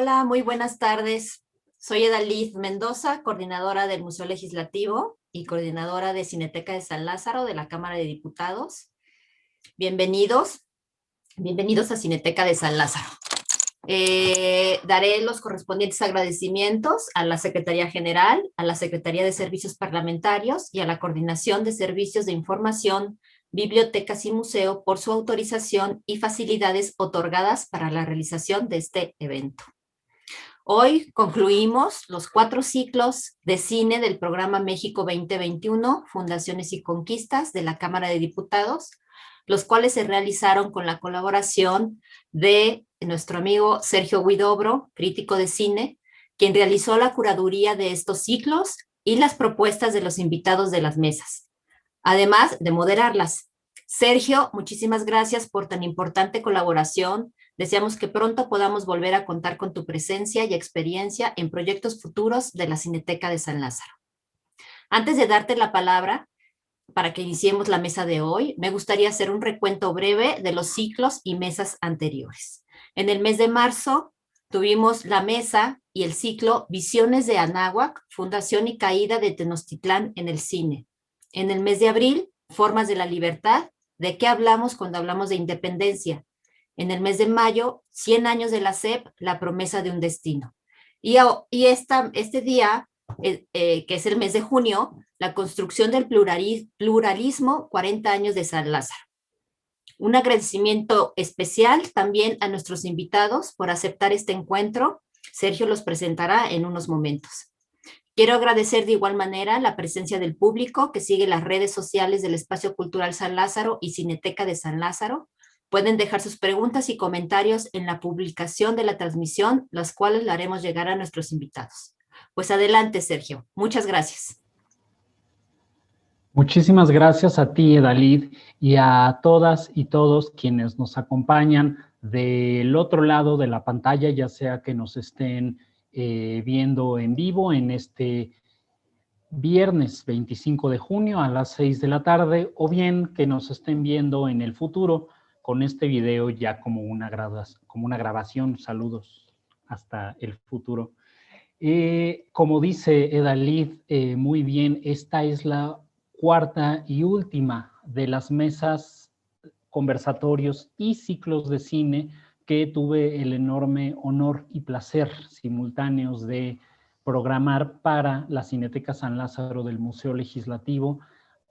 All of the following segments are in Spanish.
Hola, muy buenas tardes. Soy Edalid Mendoza, coordinadora del Museo Legislativo y coordinadora de Cineteca de San Lázaro de la Cámara de Diputados. Bienvenidos, bienvenidos a Cineteca de San Lázaro. Daré los correspondientes agradecimientos a la Secretaría General, a la Secretaría de Servicios Parlamentarios y a la Coordinación de Servicios de Información, Bibliotecas y Museo por su autorización y facilidades otorgadas para la realización de este evento. Hoy concluimos los 4 ciclos de cine del programa México 2021, Fundaciones y Conquistas de la Cámara de Diputados, los cuales se realizaron con la colaboración de nuestro amigo Sergio Huidobro, crítico de cine, quien realizó la curaduría de estos ciclos y las propuestas de los invitados de las mesas, además de moderarlas. Sergio, muchísimas gracias por tan importante colaboración. Deseamos que pronto podamos volver a contar con tu presencia y experiencia en proyectos futuros de la Cineteca de San Lázaro. Antes de darte la palabra para que iniciemos la mesa de hoy, me gustaría hacer un recuento breve de los ciclos y mesas anteriores. En el mes de marzo tuvimos la mesa y el ciclo Visiones de Anáhuac, Fundación y Caída de Tenochtitlán en el cine. En el mes de abril, Formas de la Libertad, ¿de qué hablamos cuando hablamos de independencia? En el mes de mayo, 100 años de la SEP, La promesa de un destino. Y este día, que es el mes de junio, la construcción del pluralismo, 40 años de San Lázaro. Un agradecimiento especial también a nuestros invitados por aceptar este encuentro. Sergio los presentará en unos momentos. Quiero agradecer de igual manera la presencia del público que sigue las redes sociales del Espacio Cultural San Lázaro y Cineteca de San Lázaro. Pueden dejar sus preguntas y comentarios en la publicación de la transmisión, las cuales la haremos llegar a nuestros invitados. Pues adelante, Sergio. Muchas gracias. Muchísimas gracias a ti, Edalid, y a todas y todos quienes nos acompañan del otro lado de la pantalla, ya sea que nos estén viendo en vivo en este viernes 25 de junio a las 6 de la tarde, o bien que nos estén viendo en el futuro con este video ya como una grabación. Saludos hasta el futuro. Como dice Edalid muy bien, esta es la cuarta y última de las mesas, conversatorios y ciclos de cine que tuve el enorme honor y placer simultáneos de programar para la Cineteca San Lázaro del Museo Legislativo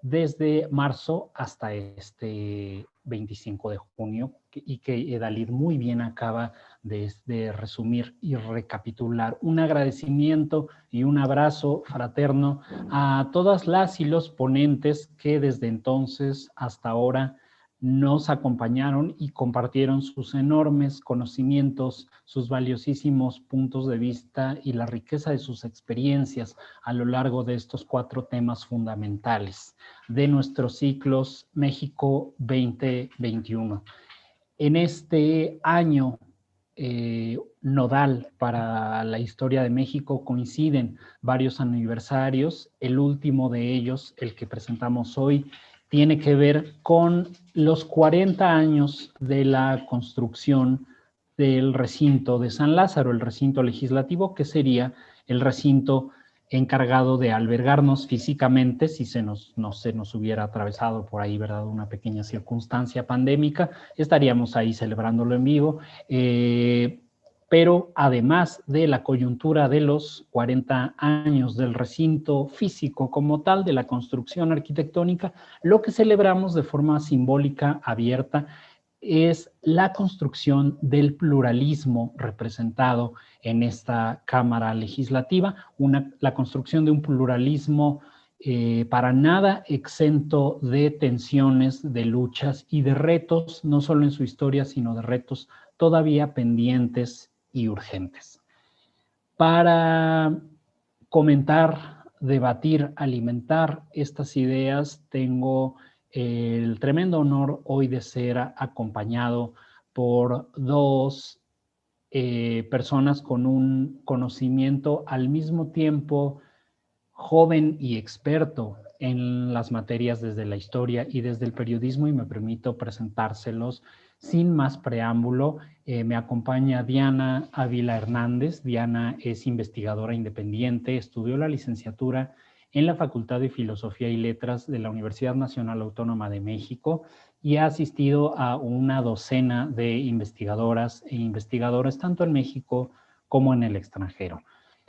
desde marzo hasta este 25 de junio, y que Edalid muy bien acaba de resumir y recapitular. Un agradecimiento y un abrazo fraterno a todas las y los ponentes que desde entonces hasta ahora nos acompañaron y compartieron sus enormes conocimientos, sus valiosísimos puntos de vista y la riqueza de sus experiencias a lo largo de estos 4 temas fundamentales de nuestros ciclos México 2021. En este año nodal para la historia de México coinciden varios aniversarios. El último de ellos, el que presentamos hoy, tiene que ver con los 40 años de la construcción del recinto de San Lázaro, el recinto legislativo, que sería el recinto encargado de albergarnos físicamente si no se nos hubiera atravesado por ahí, ¿verdad?, una pequeña circunstancia pandémica, estaríamos ahí celebrándolo en vivo, pero además de la coyuntura de los 40 años del recinto físico como tal, de la construcción arquitectónica, lo que celebramos de forma simbólica, abierta, es la construcción del pluralismo representado en esta Cámara Legislativa, la construcción de un pluralismo para nada exento de tensiones, de luchas y de retos, no solo en su historia, sino de retos todavía pendientes y urgentes. Para comentar, debatir, alimentar estas ideas, tengo el tremendo honor hoy de ser acompañado por 2 personas con un conocimiento al mismo tiempo joven y experto en las materias desde la historia y desde el periodismo, y me permito presentárselos sin más preámbulo. Me acompaña Diana Ávila Hernández. Diana es investigadora independiente, estudió la licenciatura en la Facultad de Filosofía y Letras de la Universidad Nacional Autónoma de México y ha asistido a una docena de investigadoras e investigadores tanto en México como en el extranjero.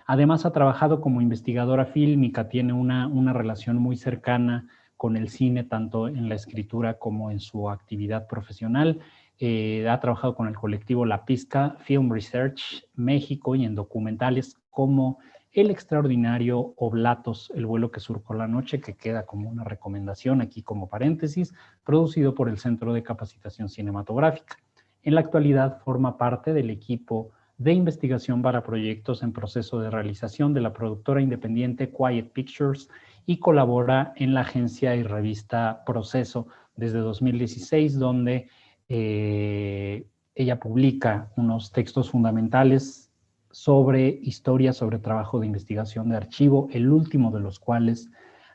Además, ha trabajado como investigadora fílmica, tiene una relación muy cercana con el cine, tanto en la escritura como en su actividad profesional. Ha trabajado con el colectivo La Pizca Film Research México y en documentales como El Extraordinario Oblatos, el vuelo que surcó la noche, que queda como una recomendación aquí como paréntesis, producido por el Centro de Capacitación Cinematográfica. En la actualidad forma parte del equipo de investigación para proyectos en proceso de realización de la productora independiente Quiet Pictures y colabora en la agencia y revista Proceso desde 2016, donde ella publica unos textos fundamentales sobre historia, sobre trabajo de investigación de archivo, el último de los cuales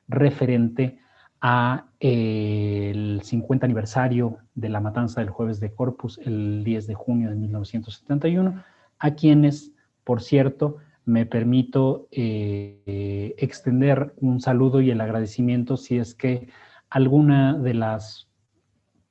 referente a el 50 aniversario de la matanza del Jueves de Corpus, el 10 de junio de 1971, a quienes, por cierto, me permito extender un saludo y el agradecimiento si es que alguna de las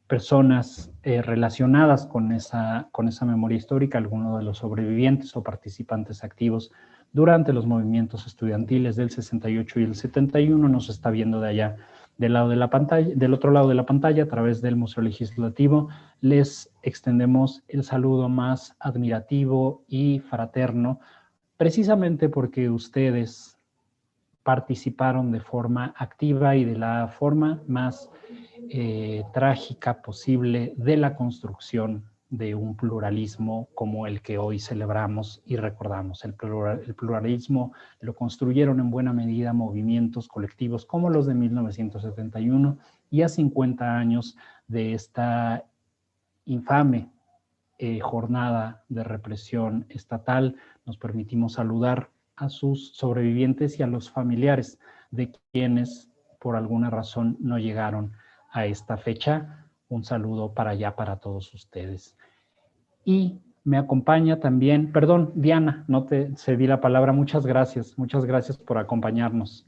personas relacionadas con esa memoria histórica, alguno de los sobrevivientes o participantes activos durante los movimientos estudiantiles del 68 y el 71 nos está viendo de allá del lado de la pantalla, del otro lado de la pantalla, a través del Museo Legislativo. Les extendemos el saludo más admirativo y fraterno, precisamente porque ustedes participaron de forma activa y de la forma más trágica posible de la construcción de un pluralismo como el que hoy celebramos y recordamos. El pluralismo lo construyeron en buena medida movimientos colectivos como los de 1971, y a 50 años de esta infame jornada de represión estatal, nos permitimos saludar a sus sobrevivientes y a los familiares de quienes por alguna razón no llegaron a esta fecha. Un saludo para allá, para todos ustedes. Y me acompaña también, perdón, Diana, no te cedí la palabra. Muchas gracias por acompañarnos.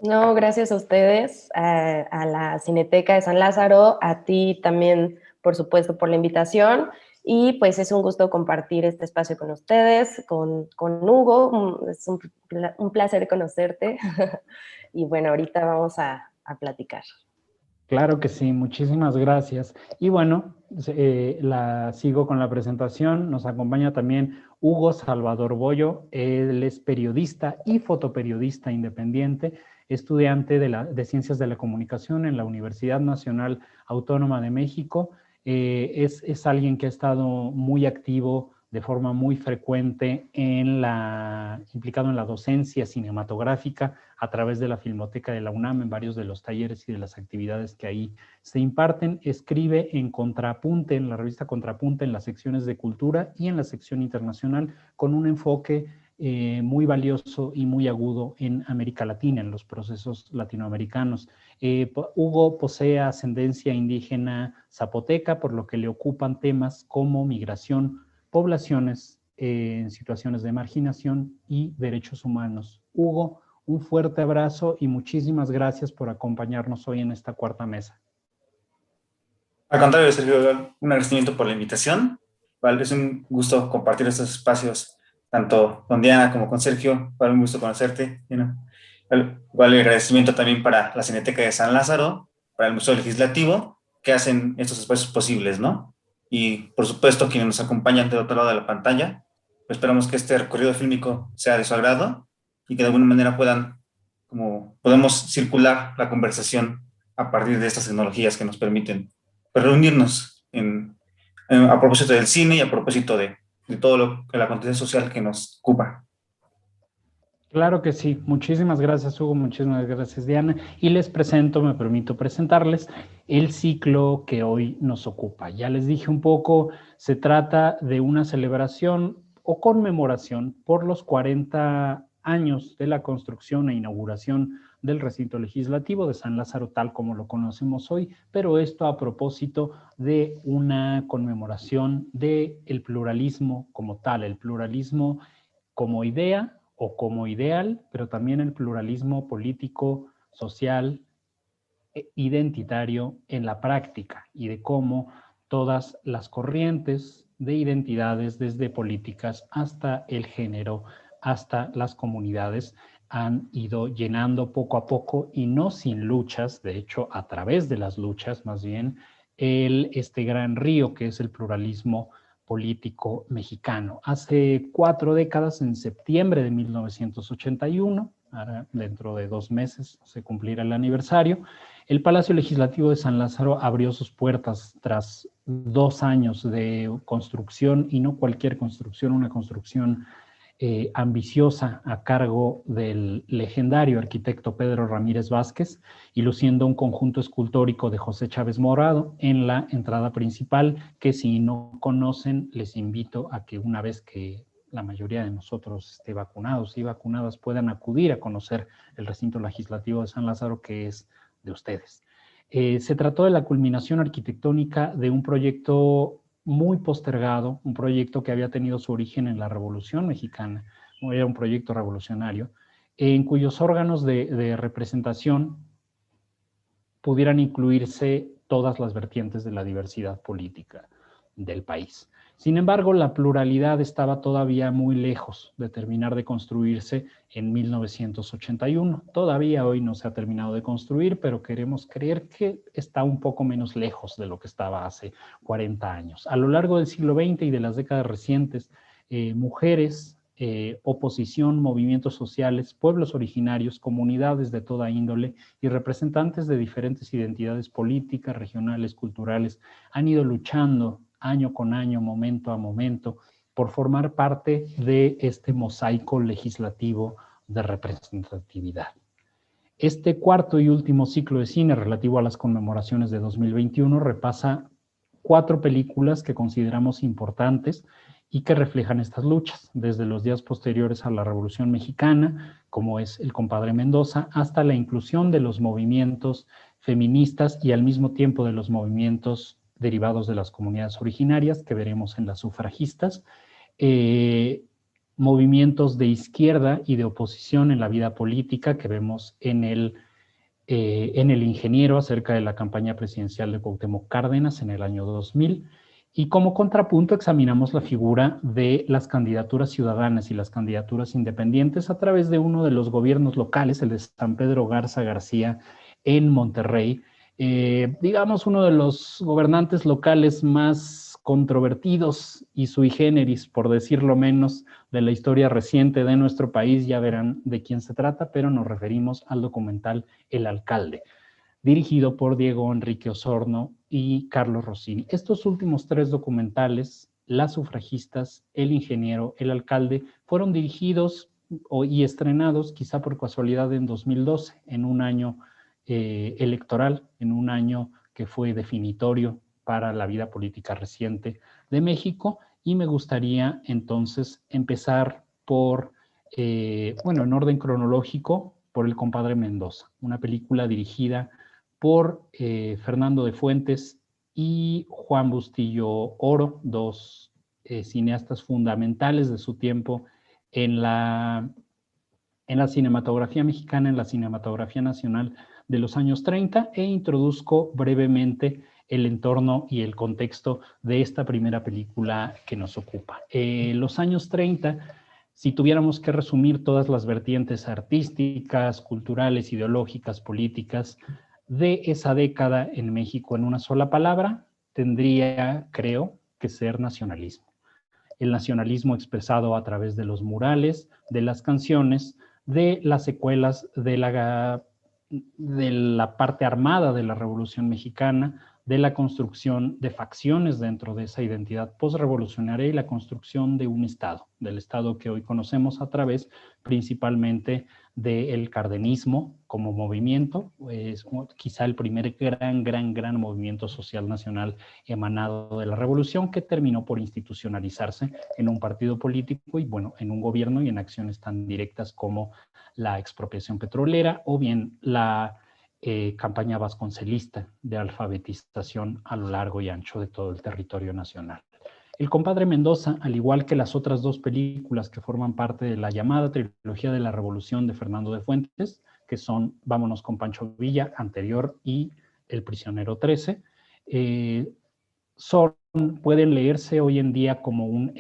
No, gracias a ustedes, a la Cineteca de San Lázaro, a ti también, por supuesto, por la invitación. Y pues es un gusto compartir este espacio con ustedes, con Hugo. Es un placer conocerte. Y bueno, ahorita vamos a platicar. Claro que sí, muchísimas gracias. Y bueno, sigo con la presentación. Nos acompaña también Hugo Salvador Bollo. Él es periodista y fotoperiodista independiente, estudiante de Ciencias de la Comunicación en la Universidad Nacional Autónoma de México. Es alguien que ha estado muy activo de forma muy frecuente implicado en la docencia cinematográfica a través de la Filmoteca de la UNAM, en varios de los talleres y de las actividades que ahí se imparten. Escribe en Contrapunte, en la revista Contrapunte, en las secciones de cultura y en la sección internacional, con un enfoque muy valioso y muy agudo en América Latina, en los procesos latinoamericanos. Hugo posee ascendencia indígena zapoteca, por lo que le ocupan temas como migración, poblaciones en situaciones de marginación y derechos humanos. Hugo, un fuerte abrazo y muchísimas gracias por acompañarnos hoy en esta cuarta mesa. Al contrario, Sergio, un agradecimiento por la invitación. Vale, es un gusto compartir estos espacios, tanto con Diana como con Sergio. Vale, un gusto conocerte. Igual el agradecimiento también para la Cineteca de San Lázaro, para el Museo Legislativo, que hacen estos espacios posibles, ¿no? Y por supuesto, quienes nos acompañan del otro lado de la pantalla. Pues esperamos que este recorrido fílmico sea de su agrado y que de alguna manera podamos circular la conversación a partir de estas tecnologías que nos permiten reunirnos a propósito del cine y a propósito de todo el acontecer social que nos ocupa. Claro que sí. Muchísimas gracias, Hugo. Muchísimas gracias, Diana. Y les presento, me permito presentarles el ciclo que hoy nos ocupa. Ya les dije un poco, se trata de una celebración o conmemoración por los 40 años de la construcción e inauguración del recinto legislativo de San Lázaro tal como lo conocemos hoy, pero esto a propósito de una conmemoración del pluralismo como tal, el pluralismo como idea o como ideal, pero también el pluralismo político, social, identitario en la práctica y de cómo todas las corrientes de identidades, desde políticas hasta el género, hasta las comunidades, han ido llenando poco a poco y no sin luchas, de hecho a través de las luchas más bien, este gran río que es el pluralismo político mexicano. Hace 4 décadas, en septiembre de 1981, ahora dentro de 2 meses se cumplirá el aniversario, el Palacio Legislativo de San Lázaro abrió sus puertas tras 2 años de construcción, y no cualquier construcción, una construcción ambiciosa a cargo del legendario arquitecto Pedro Ramírez Vázquez, y luciendo un conjunto escultórico de José Chávez Morado en la entrada principal, que si no conocen, les invito a que una vez que la mayoría de nosotros esté vacunados y vacunadas puedan acudir a conocer el recinto legislativo de San Lázaro, que es de ustedes. Se trató de la culminación arquitectónica de un proyecto muy postergado, un proyecto que había tenido su origen en la Revolución Mexicana, era un proyecto revolucionario, en cuyos órganos de representación pudieran incluirse todas las vertientes de la diversidad política del país. Sin embargo, la pluralidad estaba todavía muy lejos de terminar de construirse en 1981. Todavía hoy no se ha terminado de construir, pero queremos creer que está un poco menos lejos de lo que estaba hace 40 años. A lo largo del siglo XX y de las décadas recientes, mujeres, oposición, movimientos sociales, pueblos originarios, comunidades de toda índole y representantes de diferentes identidades políticas, regionales, culturales, han ido luchando año con año, momento a momento, por formar parte de este mosaico legislativo de representatividad. Este cuarto y último ciclo de cine relativo a las conmemoraciones de 2021 repasa 4 películas que consideramos importantes y que reflejan estas luchas, desde los días posteriores a la Revolución Mexicana, como es El compadre Mendoza, hasta la inclusión de los movimientos feministas y al mismo tiempo de los movimientos derivados de las comunidades originarias, que veremos en las sufragistas, movimientos de izquierda y de oposición en la vida política, que vemos en el Ingeniero, acerca de la campaña presidencial de Cuauhtémoc Cárdenas en el año 2000, y como contrapunto examinamos la figura de las candidaturas ciudadanas y las candidaturas independientes a través de uno de los gobiernos locales, el de San Pedro Garza García en Monterrey, digamos uno de los gobernantes locales más controvertidos y sui generis, por decirlo menos, de la historia reciente de nuestro país. Ya verán de quién se trata, pero nos referimos al documental El Alcalde, dirigido por Diego Enrique Osorno y Carlos Rossini. Estos últimos 3 documentales, Las sufragistas, El Ingeniero, El Alcalde, fueron dirigidos y estrenados, quizá por casualidad, en 2012, en un año electoral, en un año que fue definitorio para la vida política reciente de México. Y me gustaría entonces empezar por, bueno, en orden cronológico, por El compadre Mendoza, una película dirigida por Fernando de Fuentes y Juan Bustillo Oro, 2 cineastas fundamentales de su tiempo en la cinematografía mexicana, en la cinematografía nacional de los años 30, e introduzco brevemente el entorno y el contexto de esta primera película que nos ocupa. Los años 30, si tuviéramos que resumir todas las vertientes artísticas, culturales, ideológicas, políticas de esa década en México en una sola palabra, tendría, creo, que ser nacionalismo. El nacionalismo expresado a través de los murales, de las canciones, de las secuelas de la parte armada de la Revolución Mexicana, de la construcción de facciones dentro de esa identidad postrevolucionaria y la construcción de un Estado, del Estado que hoy conocemos a través principalmente del cardenismo como movimiento. Es quizá el primer gran movimiento social nacional emanado de la revolución, que terminó por institucionalizarse en un partido político y, bueno, en un gobierno y en acciones tan directas como la expropiación petrolera o bien la campaña vasconcelista de alfabetización a lo largo y ancho de todo el territorio nacional. El compadre Mendoza, al igual que las otras dos películas que forman parte de la llamada trilogía de la Revolución de Fernando de Fuentes, que son Vámonos con Pancho Villa, anterior, y El prisionero 13, pueden leerse hoy en día como un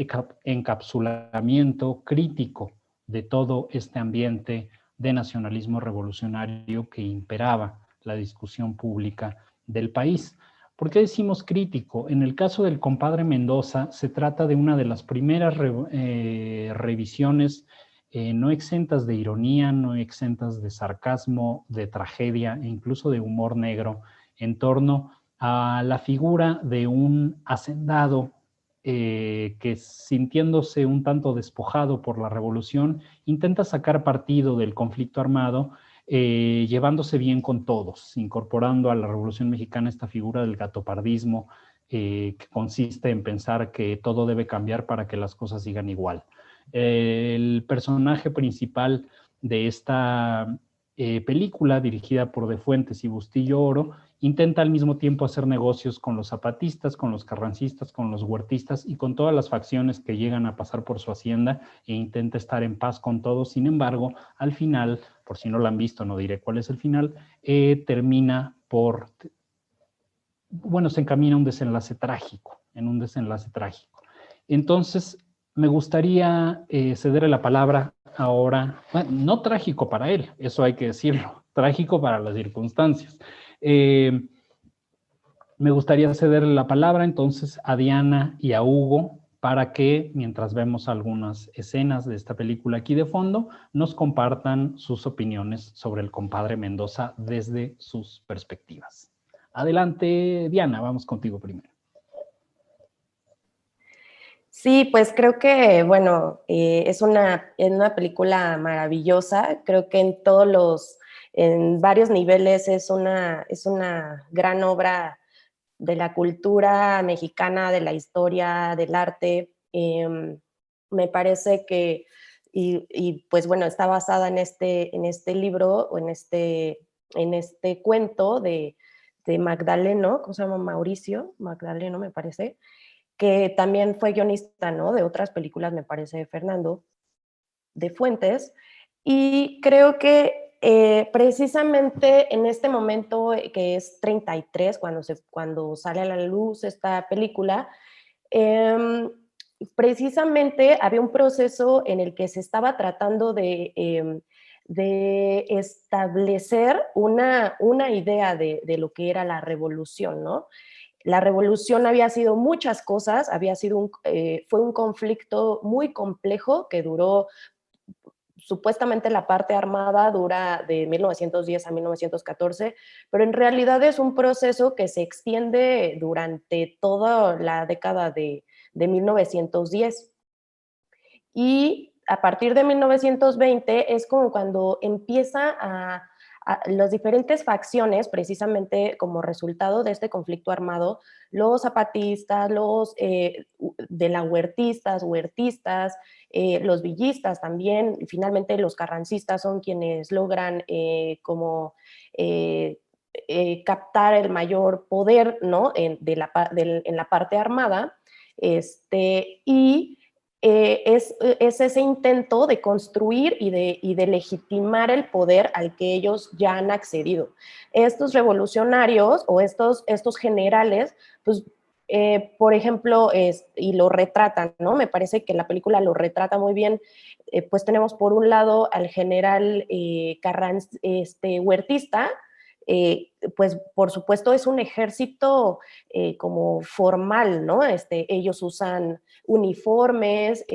encapsulamiento crítico de todo este ambiente de nacionalismo revolucionario que imperaba la discusión pública del país. ¿Por qué decimos crítico? En el caso del compadre Mendoza, se trata de una de las primeras revisiones no exentas de ironía, no exentas de sarcasmo, de tragedia e incluso de humor negro en torno a la figura de un hacendado que, sintiéndose un tanto despojado por la revolución, intenta sacar partido del conflicto armado, llevándose bien con todos, incorporando a la Revolución Mexicana esta figura del gatopardismo, que consiste en pensar que todo debe cambiar para que las cosas sigan igual. El personaje principal de esta película, dirigida por De Fuentes y Bustillo Oro, intenta al mismo tiempo hacer negocios con los zapatistas, con los carrancistas, con los huertistas y con todas las facciones que llegan a pasar por su hacienda, e intenta estar en paz con todos. Sin embargo, al final, por si no lo han visto, no diré cuál es el final, termina por, bueno, se encamina a un desenlace trágico, en un desenlace trágico. Entonces, me gustaría cederle la palabra ahora, bueno, no trágico para él, eso hay que decirlo, trágico para las circunstancias. Me gustaría cederle la palabra entonces a Diana y a Hugo para que, mientras vemos algunas escenas de esta película aquí de fondo, nos compartan sus opiniones sobre el compadre Mendoza desde sus perspectivas. Adelante, Diana, vamos contigo primero. Sí, pues creo que, bueno, es una película maravillosa. Creo que en varios niveles es una gran obra de la cultura mexicana, de la historia, del arte. Me parece que, y pues bueno, está basada en este libro, o en este cuento de Magdaleno, ¿cómo se llama? Mauricio Magdaleno, me parece, que también fue guionista, ¿no?, de otras películas, me parece, de Fernando de Fuentes. Y creo que precisamente en este momento, que es 33, cuando sale a la luz esta película, precisamente había un proceso en el que se estaba tratando de establecer una idea de lo que era la revolución, ¿no? La revolución había sido muchas cosas, fue un conflicto muy complejo que duró, supuestamente la parte armada dura de 1910 a 1914, pero en realidad es un proceso que se extiende durante toda la década de 1910. Y a partir de 1920 es como cuando empieza a las diferentes facciones, precisamente como resultado de este conflicto armado, los zapatistas, los de la huertistas, los villistas también, y finalmente los carrancistas son quienes logran captar el mayor poder, ¿no?, en la parte armada, y es ese intento de construir y de legitimar el poder al que ellos ya han accedido. Estos revolucionarios o estos generales, pues, por ejemplo, y lo retratan, ¿no? Me parece que la película lo retrata muy bien. Pues tenemos por un lado al general huertista, pues por supuesto es un ejército como formal, ¿no? Ellos usan uniformes,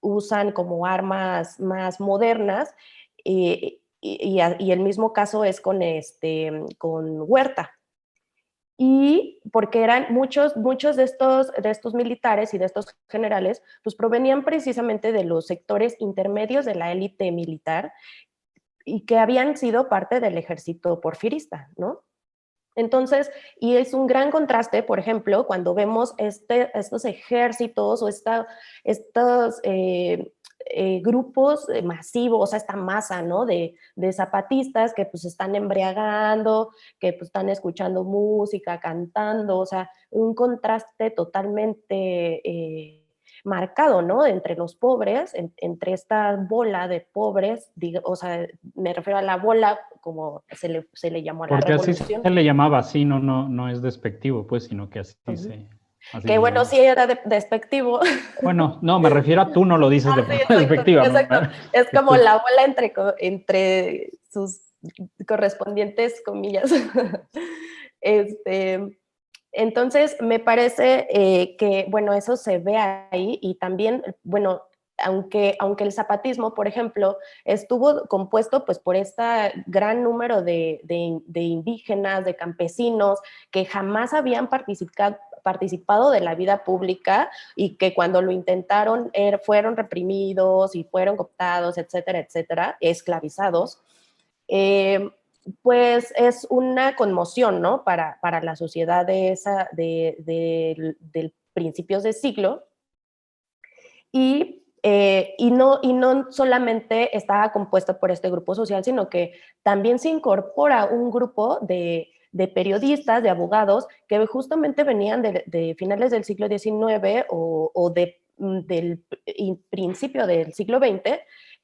usan como armas más modernas, y el mismo caso es con Huerta. y porque eran muchos de estos militares y de estos generales, pues provenían precisamente de los sectores intermedios de la élite militar y que habían sido parte del ejército porfirista, ¿no? Entonces, y es un gran contraste, por ejemplo, cuando vemos estos ejércitos o estos grupos masivos, o sea, esta masa, ¿no? De zapatistas que pues están embriagando, que pues están escuchando música, cantando, o sea, un contraste totalmente marcado, ¿no? Entre los pobres, entre esta bola de pobres, o sea, me refiero a la bola como se le llamó a la Porque así revolución. se le llamaba, así no es despectivo, pues, sino que así así Que se bueno, llamaba. sí era despectivo. Bueno, no, me refiero a tú no lo dices de Sí, forma exacto, despectiva. exacto. Es como Entonces, la bola entre sus correspondientes comillas. Este, entonces, me parece que, bueno, eso se ve ahí y también, bueno, aunque el zapatismo, por ejemplo, estuvo compuesto pues por este gran número de indígenas, de campesinos, que jamás habían participado de la vida pública y que cuando lo intentaron fueron reprimidos y fueron cooptados, etcétera, esclavizados. Pues es una conmoción, ¿no? Para la sociedad del principios de siglo. Y no solamente estaba compuesto por este grupo social, sino que también se incorpora un grupo de periodistas, de abogados, que justamente venían de finales del siglo XIX o del principio del siglo XX,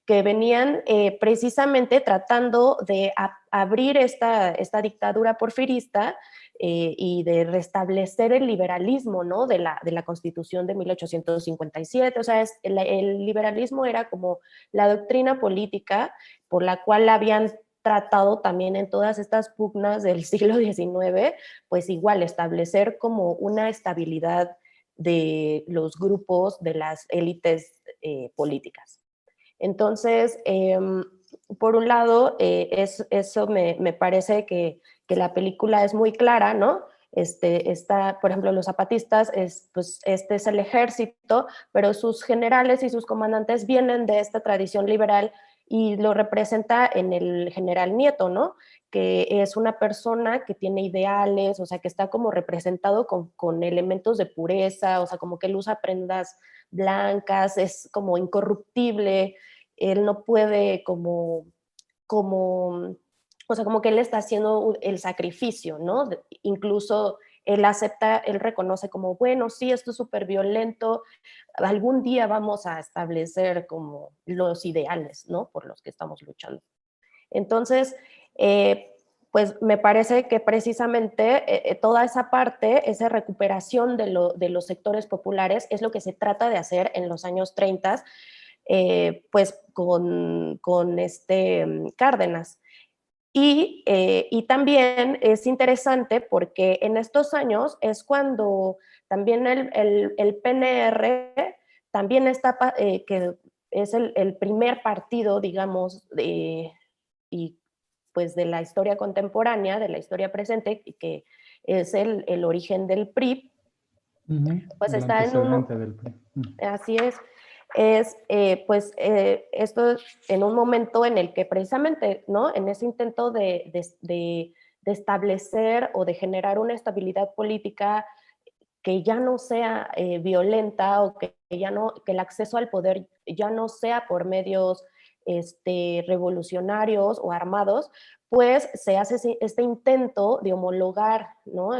que venían precisamente tratando de abrir esta dictadura porfirista y de restablecer el liberalismo, ¿no? de la Constitución de 1857. O sea, el liberalismo era como la doctrina política por la cual habían tratado también en todas estas pugnas del siglo XIX, pues igual establecer como una estabilidad de los grupos, de las élites políticas. Entonces, por un lado, eso me parece que la película es muy clara, ¿no? Por ejemplo, los zapatistas, pues este es el ejército, pero sus generales y sus comandantes vienen de esta tradición liberal y lo representa en el general Nieto, ¿no? Que es una persona que tiene ideales, o sea, que está como representado con elementos de pureza, o sea, como que él usa prendas blancas, es como incorruptible, él no puede o sea, como que él está haciendo el sacrificio, ¿no? Incluso él acepta, él reconoce como, bueno, sí, esto es súper violento, algún día vamos a establecer como los ideales, ¿no? Por los que estamos luchando. Entonces, pues me parece que precisamente toda esa parte, esa recuperación de los sectores populares es lo que se trata de hacer en los años 30, pues con Cárdenas. Y también es interesante porque en estos años es cuando también el PNR también está, que es el primer partido, digamos, y pues de la historia contemporánea, de la historia presente, que es el origen del PRI, pues el está en un, antecedente del PRI. así es, esto en un momento en el que precisamente, ¿no? En ese intento de establecer o de generar una estabilidad política que ya no sea violenta o que el acceso al poder ya no sea por medios revolucionarios o armados, pues se hace este intento de homologar, ¿no?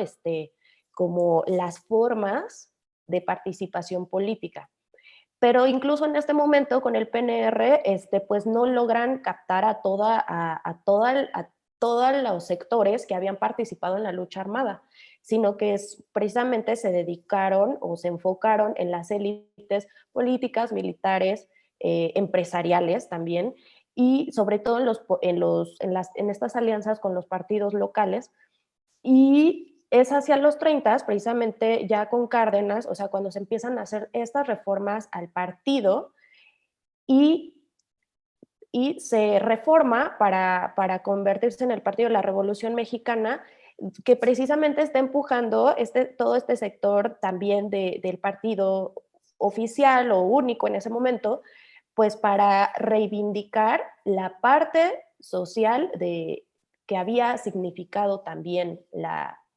Como las formas de participación política. Pero incluso en este momento con el PNR, pues no logran captar a todos los sectores que habían participado en la lucha armada, sino que precisamente se dedicaron o se enfocaron en las élites políticas, militares, empresariales también, y sobre todo en estas alianzas con los partidos locales. Y es hacia los 30, precisamente ya con Cárdenas, o sea, cuando se empiezan a hacer estas reformas al partido y, y se reforma para convertirse en el Partido de la Revolución Mexicana, que precisamente está empujando todo este sector también del partido oficial o único en ese momento, pues para reivindicar la parte social que había significado también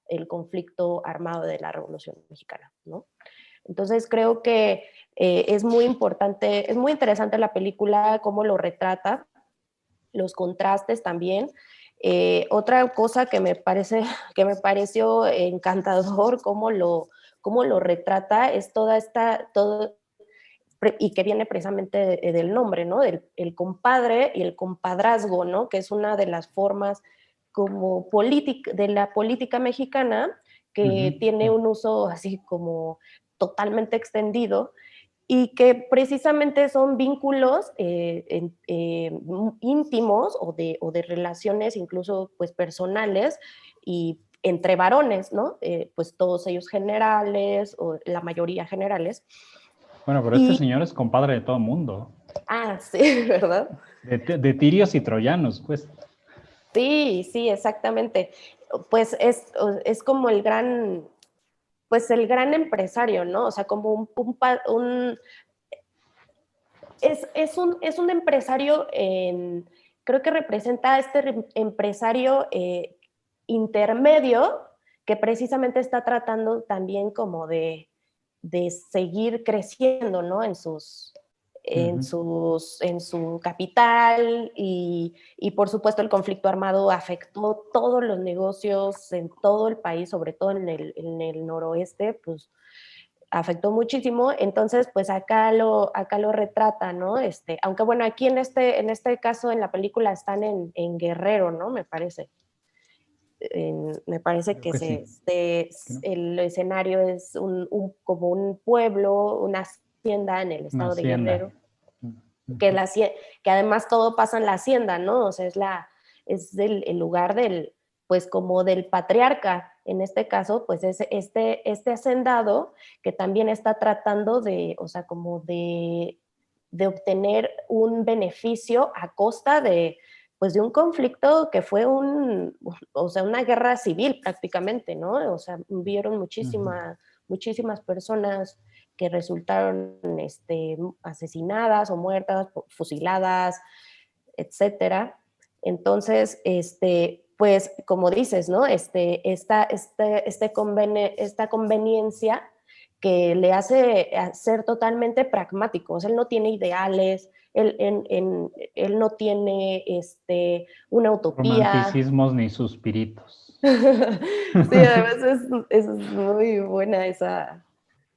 el conflicto armado de la Revolución Mexicana, ¿no? Entonces creo que es muy importante, es muy interesante la película, cómo lo retrata, los contrastes también. Otra cosa que me pareció encantador cómo lo retrata es y que viene precisamente del nombre, ¿no? El compadre y el compadrazgo, ¿no? Que es una de las formas como de la política mexicana que tiene un uso así como totalmente extendido y que precisamente son vínculos íntimos o de relaciones incluso pues personales y entre varones, ¿no? Pues todos ellos generales o la mayoría generales. Bueno, pero este señor es compadre de todo el mundo. Ah, sí, ¿verdad? De tirios y troyanos, pues. Sí, exactamente. Pues es como pues el gran empresario, ¿no? O sea, como es un empresario, creo que representa a este empresario intermedio que precisamente está tratando también como de seguir creciendo, ¿no? En su capital y por supuesto el conflicto armado afectó todos los negocios en todo el país, sobre todo en el noroeste, pues afectó muchísimo. Entonces pues acá lo retrata, ¿no? Aunque bueno, aquí en este caso en la película están en Guerrero, ¿no? Me parece. Me parece que sí. el escenario es como un pueblo, una hacienda en el estado de Guerrero, que además todo pasa en la hacienda, ¿no? O sea, es el lugar pues como del patriarca, en este caso, pues es este hacendado que también está tratando o sea, como de obtener un beneficio a costa pues de un conflicto que fue o sea, una guerra civil prácticamente, ¿no? O sea, vieron muchísimas personas que resultaron asesinadas o muertas, fusiladas, etcétera. Entonces, pues como dices, ¿no? Esta conveniencia que le hace ser totalmente pragmático. O sea, él no tiene ideales, él no tiene una utopía. Romanticismos ni suspiritos. Sí, además es muy buena esa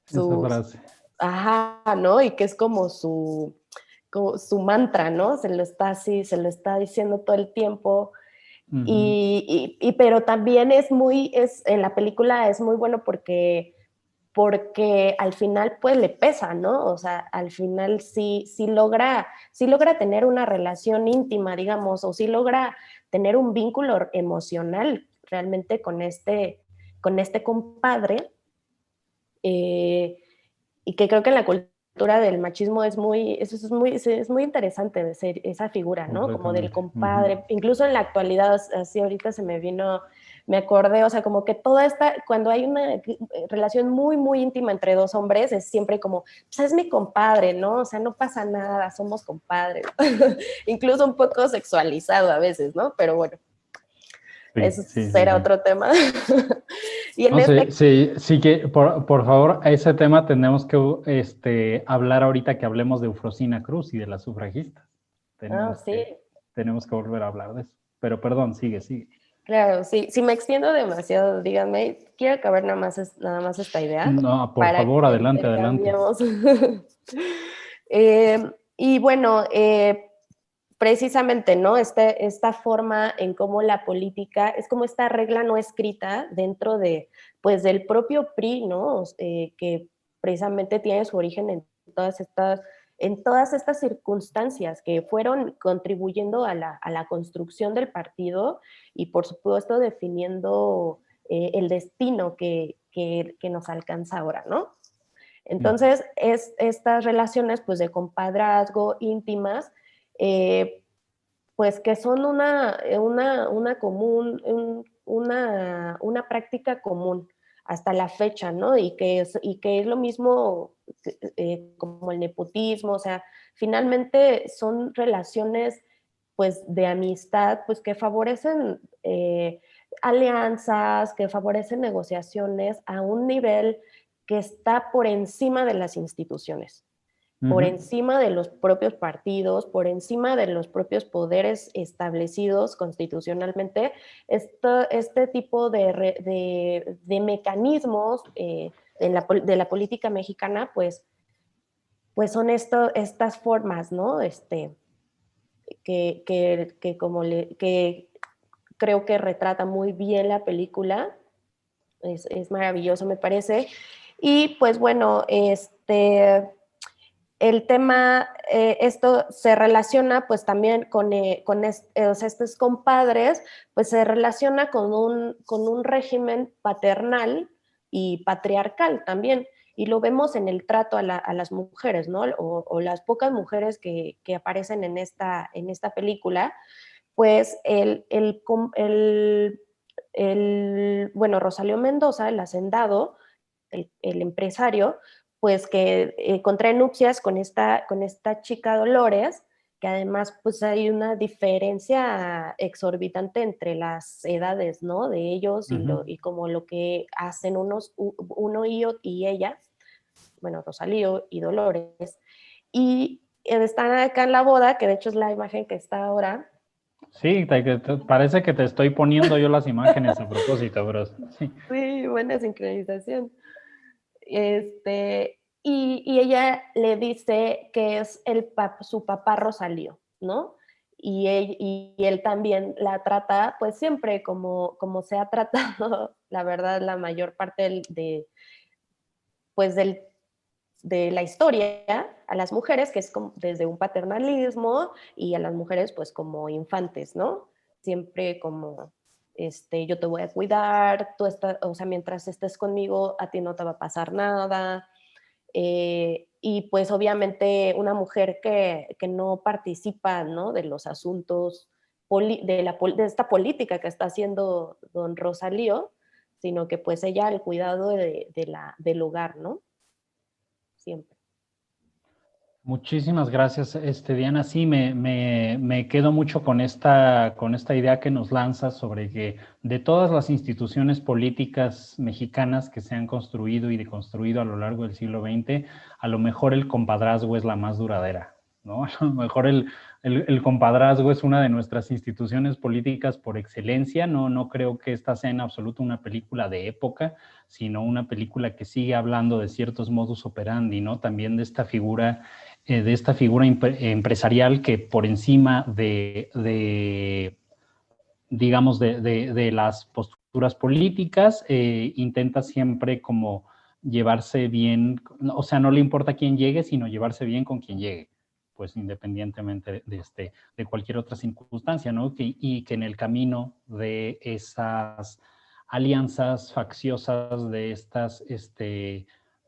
frase. Ajá, ¿no? Y que es como su mantra, ¿no? Se lo está diciendo todo el tiempo. Pero también en la película es muy bueno porque al final pues le pesa, ¿no? O sea, al final sí logra tener una relación íntima, digamos, o sí logra tener un vínculo emocional realmente con este compadre, y que creo que en la cultura del machismo es muy interesante de ser esa figura, ¿no? Como del compadre, incluso en la actualidad, así ahorita me acordé, o sea, como que cuando hay una relación muy, muy íntima entre dos hombres, es siempre como, pues es mi compadre, ¿no? O sea, no pasa nada, somos compadres. Incluso un poco sexualizado a veces, ¿no? Pero bueno, eso será otro tema. Y sí que, por favor, a ese tema tenemos que hablar ahorita que hablemos de Eufrosina Cruz y de las sufragistas. Tenemos que volver a hablar de eso. Pero perdón, sigue. Claro, sí. Si me extiendo demasiado, díganme. Quiero acabar nada más esta idea. No, por favor, adelante. Y bueno, precisamente, ¿no? Esta forma en cómo la política, es como esta regla no escrita dentro pues, del propio PRI, ¿no? Que precisamente tiene su origen en todas estas circunstancias que fueron contribuyendo a la construcción del partido y por supuesto definiendo el destino que nos alcanza ahora, ¿no? Entonces, estas relaciones pues de compadrazgo pues que son una común, una práctica común hasta la fecha, ¿no? Y que es lo mismo como el nepotismo, o sea, finalmente son relaciones pues de amistad, pues que favorecen alianzas, que favorecen negociaciones a un nivel que está por encima de las instituciones, por encima de los propios partidos, por encima de los propios poderes establecidos constitucionalmente. Este tipo de mecanismos de la política mexicana, pues son estas formas, ¿no? Que creo que retrata muy bien la película. Es maravilloso, me parece. Y pues bueno, el tema, esto se relaciona pues también con estos compadres, pues se relaciona con un régimen paternal y patriarcal también, y lo vemos en el trato a las mujeres, ¿no? O las pocas mujeres que aparecen en esta película, pues bueno, Rosalío Mendoza, el hacendado, el empresario, pues que contrae nupcias con esta chica Dolores, que además pues hay una diferencia exorbitante entre las edades, ¿no? De ellos y como lo que hacen uno y ella, bueno, Rosalío y Dolores, y están acá en la boda, que de hecho es la imagen que está ahora. Sí, parece que te estoy poniendo yo las imágenes a propósito, bro. Sí, buena sincronización. Y ella le dice que es su papá Rosalío, ¿no? Y él también la trata, pues siempre como se ha tratado, la verdad, la mayor parte pues de la historia a las mujeres, que es como desde un paternalismo, y a las mujeres pues como infantes, ¿no? Siempre como, yo te voy a cuidar, o sea, mientras estés conmigo, a ti no te va a pasar nada. Y pues obviamente una mujer que no participa, ¿no? De los asuntos de esta política que está haciendo don Rosalío, sino que pues ella el cuidado del hogar, ¿no? Siempre. Muchísimas gracias, Diana. Sí, me quedo mucho con esta idea que nos lanzas sobre que de todas las instituciones políticas mexicanas que se han construido y deconstruido a lo largo del siglo XX, a lo mejor el compadrazgo es la más duradera, ¿no? A lo mejor el compadrazgo es una de nuestras instituciones políticas por excelencia. No creo que esta sea en absoluto una película de época, sino una película que sigue hablando de ciertos modus operandi, ¿no? También de esta figura empresarial que por encima digamos, de las posturas políticas, intenta siempre como llevarse bien, o sea, no le importa quién llegue, sino llevarse bien con quien llegue, pues independientemente de cualquier otra circunstancia, ¿no? Y que en el camino de esas alianzas facciosas, de estas,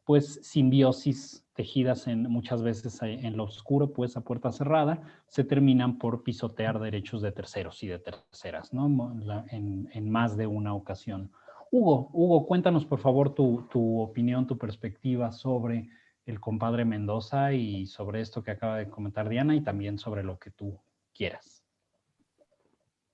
pues, simbiosis tejidas muchas veces en lo oscuro, pues a puerta cerrada, se terminan por pisotear derechos de terceros y de terceras, ¿no? En más de una ocasión. Hugo, cuéntanos por favor tu opinión, tu perspectiva sobre el compadre Mendoza y sobre esto que acaba de comentar Diana y también sobre lo que tú quieras.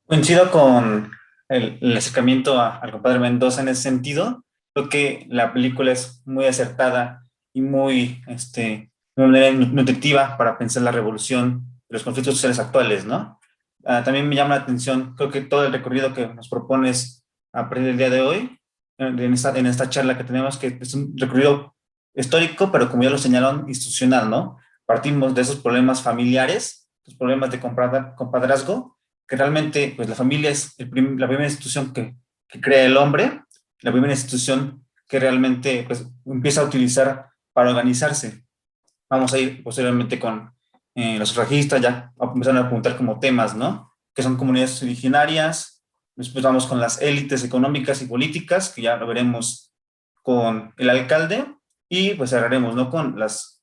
Coincido con el acercamiento al compadre Mendoza en ese sentido. Creo que la película es muy acertada y muy, de una manera nutritiva para pensar la revolución de los conflictos sociales actuales, ¿no? También me llama la atención, creo que todo el recorrido que nos propones a partir del día de hoy, en esta charla que tenemos, que es un recorrido histórico, pero como ya lo señalaron, institucional, ¿no? Partimos de esos problemas familiares, los problemas de compadrazgo, que realmente pues la familia es la primera institución que crea el hombre, la primera institución que realmente pues empieza a utilizar para organizarse. Vamos a ir posteriormente con los sufragistas, ya empezaron a apuntar como temas, ¿no? Que son comunidades originarias. Después vamos con las élites económicas y políticas, que ya lo veremos con el alcalde, y pues cerraremos, ¿no? Con los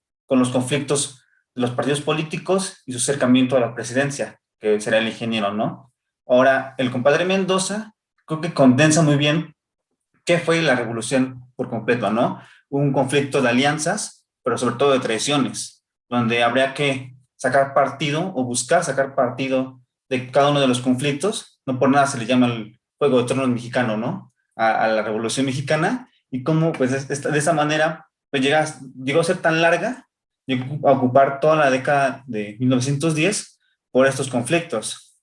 conflictos de los partidos políticos y su acercamiento a la presidencia, que será el ingeniero, ¿no? Ahora, el compadre Mendoza, creo que condensa muy bien qué fue la revolución por completo, ¿no? Un conflicto de alianzas, pero sobre todo de traiciones, donde habría que sacar partido o buscar sacar partido de cada uno de los conflictos. No por nada se le llama el Juego de Tronos mexicano, ¿no? A la Revolución Mexicana, y cómo, pues, de esa manera, pues, llegó a ser tan larga, llegó a ocupar toda la década de 1910 por estos conflictos.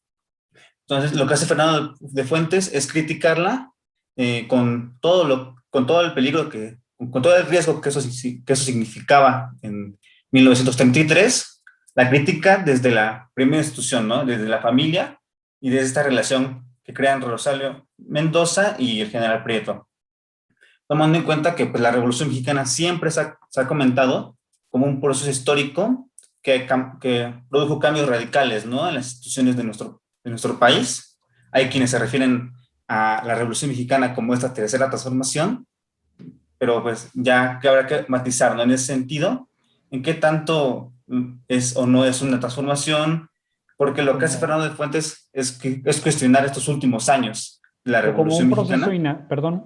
Entonces, lo que hace Fernando de Fuentes es criticarla con todo el peligro con todo el riesgo que eso significaba en 1933, la crítica desde la primera institución, ¿no? Desde la familia y desde esta relación que crean Rosario Mendoza y el general Prieto. Tomando en cuenta que, pues, la Revolución Mexicana siempre se ha comentado como un proceso histórico que produjo cambios radicales, ¿no?, en las instituciones de nuestro país. Hay quienes se refieren a la Revolución Mexicana como esta tercera transformación, pero pues ya que habrá que matizar, ¿no?, en ese sentido, en qué tanto es o no es una transformación, porque lo que hace Fernando de Fuentes es cuestionar estos últimos años de la Revolución Mexicana.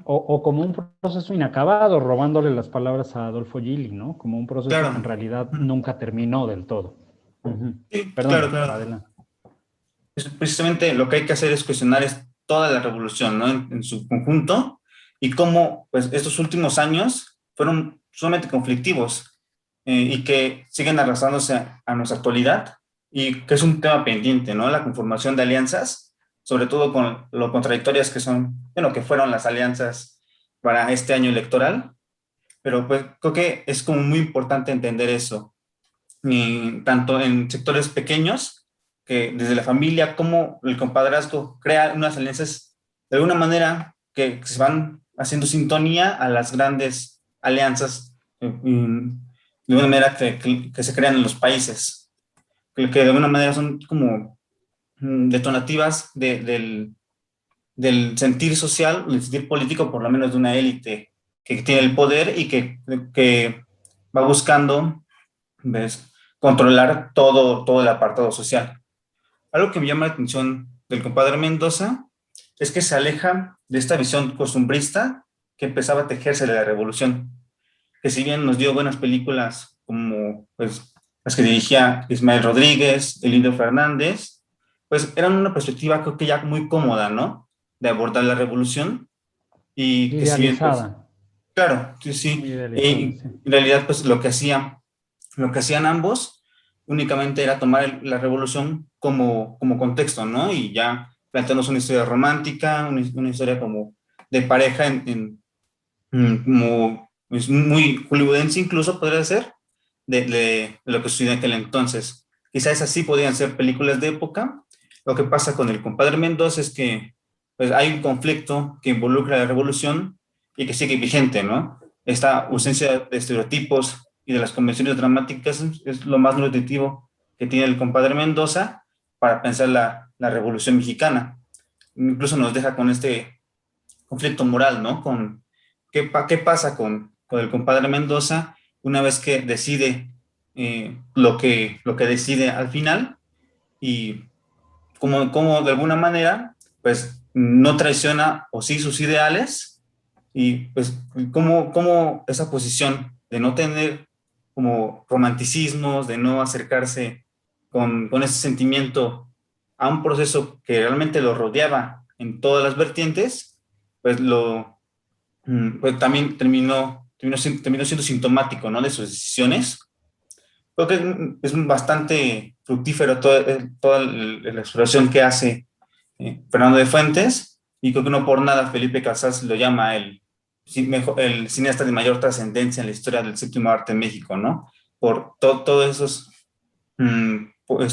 O como un proceso inacabado, robándole las palabras a Adolfo Gili, ¿no? Como un proceso Claro. que en realidad nunca terminó del todo. Sí, Perdón, claro. adelante. Precisamente lo que hay que hacer es cuestionar toda la revolución, ¿no?, en su conjunto, y cómo, pues, estos últimos años fueron sumamente conflictivos y que siguen arrastrándose a nuestra actualidad, y que es un tema pendiente, ¿no?, la conformación de alianzas, sobre todo con lo contradictorias que fueron las alianzas para este año electoral. Pero pues creo que es como muy importante entender eso, tanto en sectores pequeños, que desde la familia, como el compadrazgo crea unas alianzas de alguna manera que se van haciendo sintonía a las grandes alianzas, de una manera que se crean en los países, que de alguna manera son como detonativas del sentir social, del sentir político, por lo menos de una élite que tiene el poder y que va buscando, ¿ves?, controlar todo el apartado social. Algo que me llama la atención del compadre Mendoza es que se aleja de esta visión costumbrista que empezaba a tejerse de la revolución, que si bien nos dio buenas películas como, pues, las que dirigía Ismael Rodríguez, el Indio Fernández, pues eran una perspectiva, creo que ya muy cómoda, ¿no?, de abordar la revolución, y que si bien, pues, claro, sí. Y en realidad, pues, lo que hacían ambos únicamente era tomar la revolución como contexto, ¿no? Y ya plantearnos una historia romántica, una historia como de pareja, como, pues, muy hollywoodense incluso podría ser, de lo que sucedió en aquel entonces. Quizás así podían ser películas de época. Lo que pasa con el compadre Mendoza es que, pues, hay un conflicto que involucra a la revolución y que sigue vigente, ¿no? Esta ausencia de estereotipos y de las convenciones dramáticas es lo más nutritivo que tiene el compadre Mendoza para pensar la Revolución Mexicana. Incluso nos deja con este conflicto moral, ¿no? Con qué pasa con el compadre Mendoza una vez que decide lo que decide al final, y cómo de alguna manera, pues, no traiciona o sí sus ideales, y pues cómo esa posición de no tener como romanticismos, de no acercarse con ese sentimiento a un proceso que realmente lo rodeaba en todas las vertientes, pues pues también terminó siendo sintomático, ¿no?, de sus decisiones. Creo que es bastante fructífero toda la exploración que hace Fernando de Fuentes, y creo que no por nada Felipe Casals lo llama el cineasta de mayor trascendencia en la historia del séptimo arte en México, ¿no? Por todos esos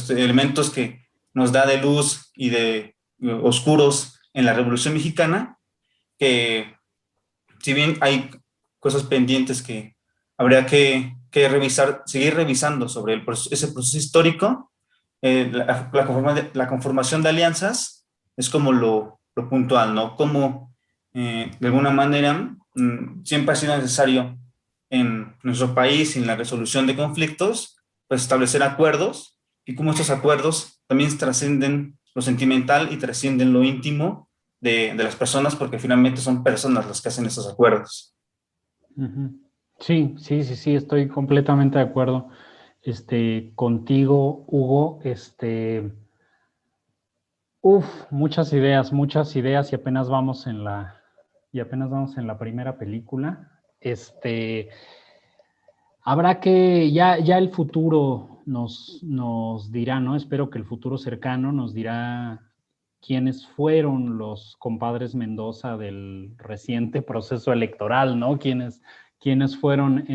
elementos que nos da de luz y de oscuros en la Revolución Mexicana, que si bien hay cosas pendientes que habría que revisar, seguir revisando sobre ese proceso histórico, la conformación de alianzas es como lo puntual, ¿no? Como de alguna manera siempre ha sido necesario en nuestro país, en la resolución de conflictos, pues establecer acuerdos, y como estos acuerdos también trascienden lo sentimental y trascienden lo íntimo de las personas, porque finalmente son personas las que hacen esos acuerdos. Sí, estoy completamente de acuerdo contigo, Hugo. Muchas ideas y apenas vamos en la primera película. Habrá que, ya el futuro nos dirá, ¿no? Espero que el futuro cercano nos dirá quiénes fueron los compadres Mendoza del reciente proceso electoral, ¿no? Quiénes fueron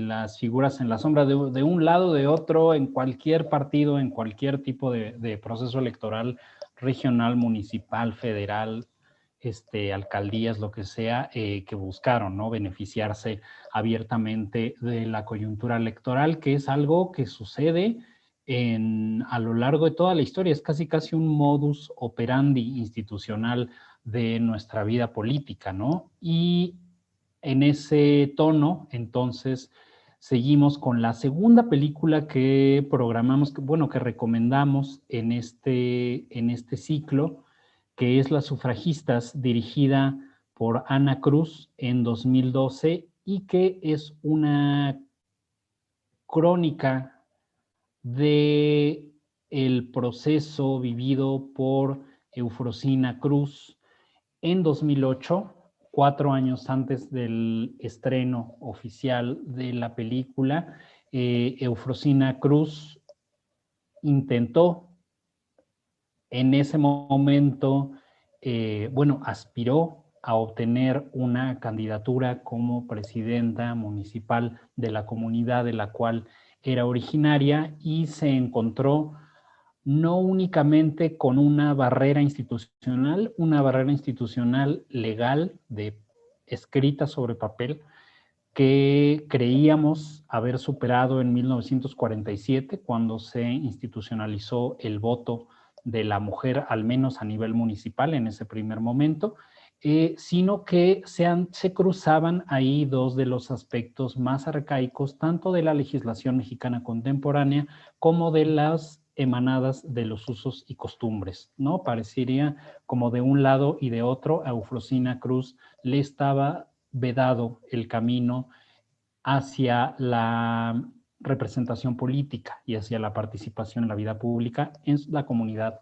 las figuras en la sombra de un lado, de otro, en cualquier partido, en cualquier tipo de proceso electoral, regional, municipal, federal, alcaldías, lo que sea, que buscaron, ¿no? Beneficiarse abiertamente de la coyuntura electoral, que es algo que sucede a lo largo de toda la historia. Es casi un modus operandi institucional de nuestra vida política, ¿no? Y en ese tono, entonces, seguimos con la segunda película que programamos, que recomendamos en este ciclo, que es Las sufragistas, dirigida por Ana Cruz en 2012 y que es una crónica de el proceso vivido por Eufrosina Cruz en 2008, 4 años antes del estreno oficial de la película. Eufrosina Cruz intentó en ese momento, aspiró a obtener una candidatura como presidenta municipal de la comunidad de la cual era originaria y se encontró no únicamente con una barrera institucional legal escrita sobre papel, que creíamos haber superado en 1947, cuando se institucionalizó el voto de la mujer, al menos a nivel municipal en ese primer momento, sino que se cruzaban ahí dos de los aspectos más arcaicos, tanto de la legislación mexicana contemporánea como de las emanadas de los usos y costumbres, ¿no? Parecería como de un lado y de otro a Eufrosina Cruz le estaba vedado el camino hacia la representación política y hacia la participación en la vida pública en la comunidad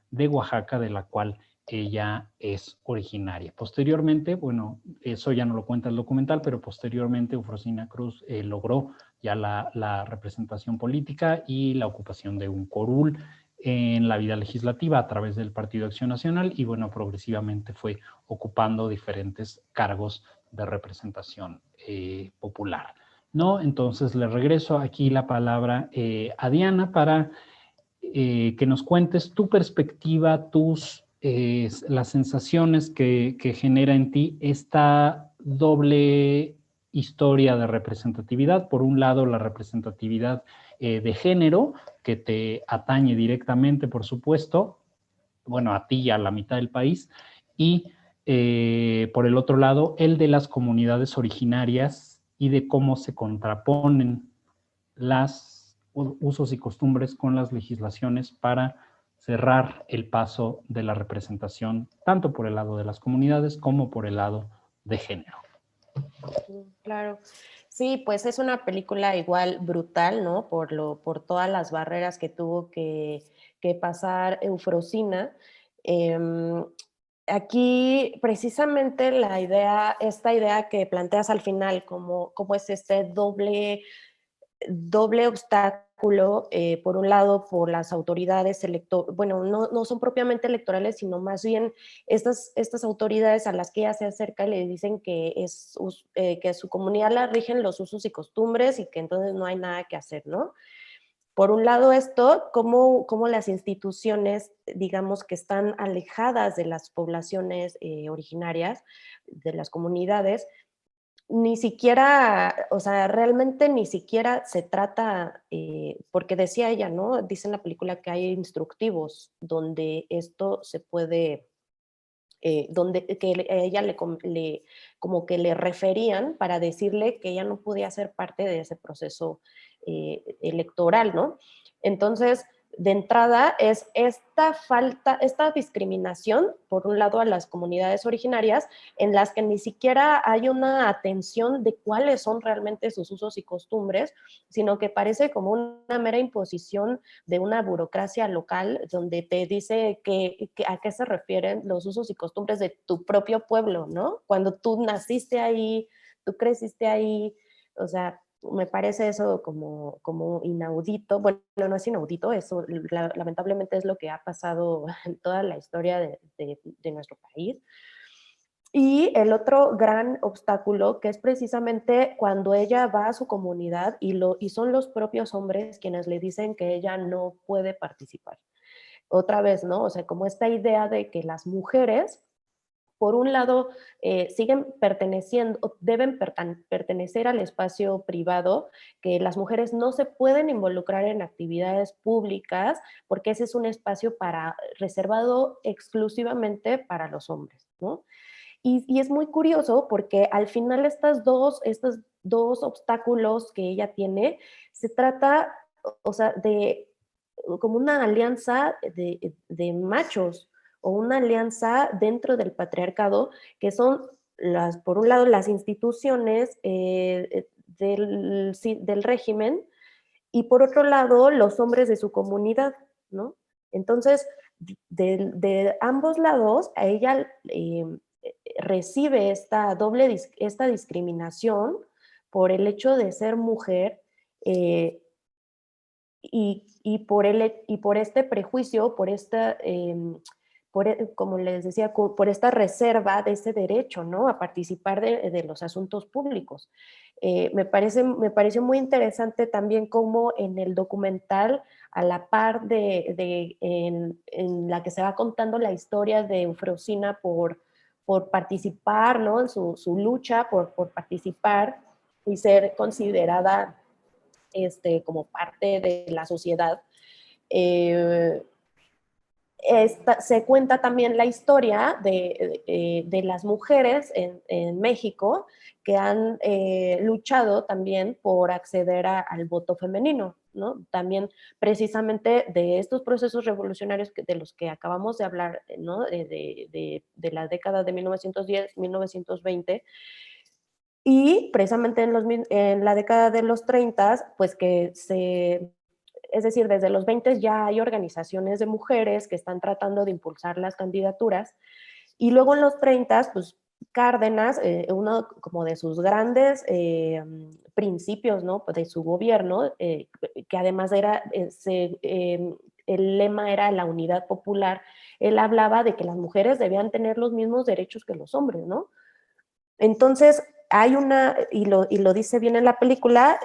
de Oaxaca, de la cual ella es originaria. Posteriormente, eso ya no lo cuenta el documental, pero posteriormente Eufrosina Cruz logró ya la representación política y la ocupación de un curul en la vida legislativa a través del Partido Acción Nacional y progresivamente fue ocupando diferentes cargos de representación popular, ¿no? Entonces le regreso aquí la palabra a Diana para que nos cuentes tu perspectiva, las sensaciones que genera en ti esta doble historia de representatividad. Por un lado, la representatividad de género, que te atañe directamente, por supuesto, a ti y a la mitad del país, y por el otro lado, el de las comunidades originarias y de cómo se contraponen las usos y costumbres con las legislaciones para cerrar el paso de la representación, tanto por el lado de las comunidades como por el lado de género. Claro. Sí, pues es una película igual brutal, ¿no? Por todas las barreras que tuvo que pasar Eufrosina. Aquí precisamente esta idea que planteas al final, como es este doble obstáculo, por un lado por las autoridades no son propiamente electorales, sino más bien estas autoridades a las que ella se acerca y le dicen que que su comunidad la rigen los usos y costumbres y que entonces no hay nada que hacer, ¿no? Por un lado esto, cómo las instituciones, digamos, que están alejadas de las poblaciones originarias, de las comunidades, ni siquiera, o sea, realmente ni siquiera se trata, porque decía ella, ¿no? Dice en la película que hay instructivos donde esto se puede, donde que a ella como que le referían para decirle que ella no podía ser parte de ese proceso electoral, ¿no? Entonces, de entrada es esta discriminación, por un lado a las comunidades originarias, en las que ni siquiera hay una atención de cuáles son realmente sus usos y costumbres, sino que parece como una mera imposición de una burocracia local donde te dice a qué se refieren los usos y costumbres de tu propio pueblo, ¿no? Cuando tú naciste ahí, tú creciste ahí, o sea, me parece eso como inaudito. Bueno, no es inaudito, eso lamentablemente es lo que ha pasado en toda la historia de nuestro país. Y el otro gran obstáculo, que es precisamente cuando ella va a su comunidad y son los propios hombres quienes le dicen que ella no puede participar. Otra vez, ¿no? O sea, como esta idea de que las mujeres, por un lado, siguen perteneciendo, deben pertenecer al espacio privado, que las mujeres no se pueden involucrar en actividades públicas porque ese es un espacio reservado exclusivamente para los hombres, ¿no? Y es muy curioso porque al final estos dos obstáculos que ella tiene, se trata, o sea, de como una alianza de machos o una alianza dentro del patriarcado, que son por un lado las instituciones del régimen y por otro lado los hombres de su comunidad, ¿no? Entonces, de ambos lados, a ella recibe esta discriminación por el hecho de ser mujer y por este prejuicio, como les decía, por esta reserva de ese derecho, ¿no? A participar de los asuntos públicos. Me pareció muy interesante también cómo en el documental, a la par en la que se va contando la historia de Eufrosina por participar, ¿no? En su lucha por participar y ser considerada como parte de la sociedad. Se cuenta también la historia de las mujeres en México que han luchado también por acceder al voto femenino, ¿no? También precisamente de estos procesos revolucionarios de los que acabamos de hablar, ¿no? De la década de 1910, 1920, y precisamente en la década de los 30, pues es decir, desde los 20 ya hay organizaciones de mujeres que están tratando de impulsar las candidaturas, y luego en los 30, pues Cárdenas, uno como de sus grandes principios, ¿no? De su gobierno, que además el lema era la unidad popular, él hablaba de que las mujeres debían tener los mismos derechos que los hombres, ¿no? Entonces, y lo dice bien en la película,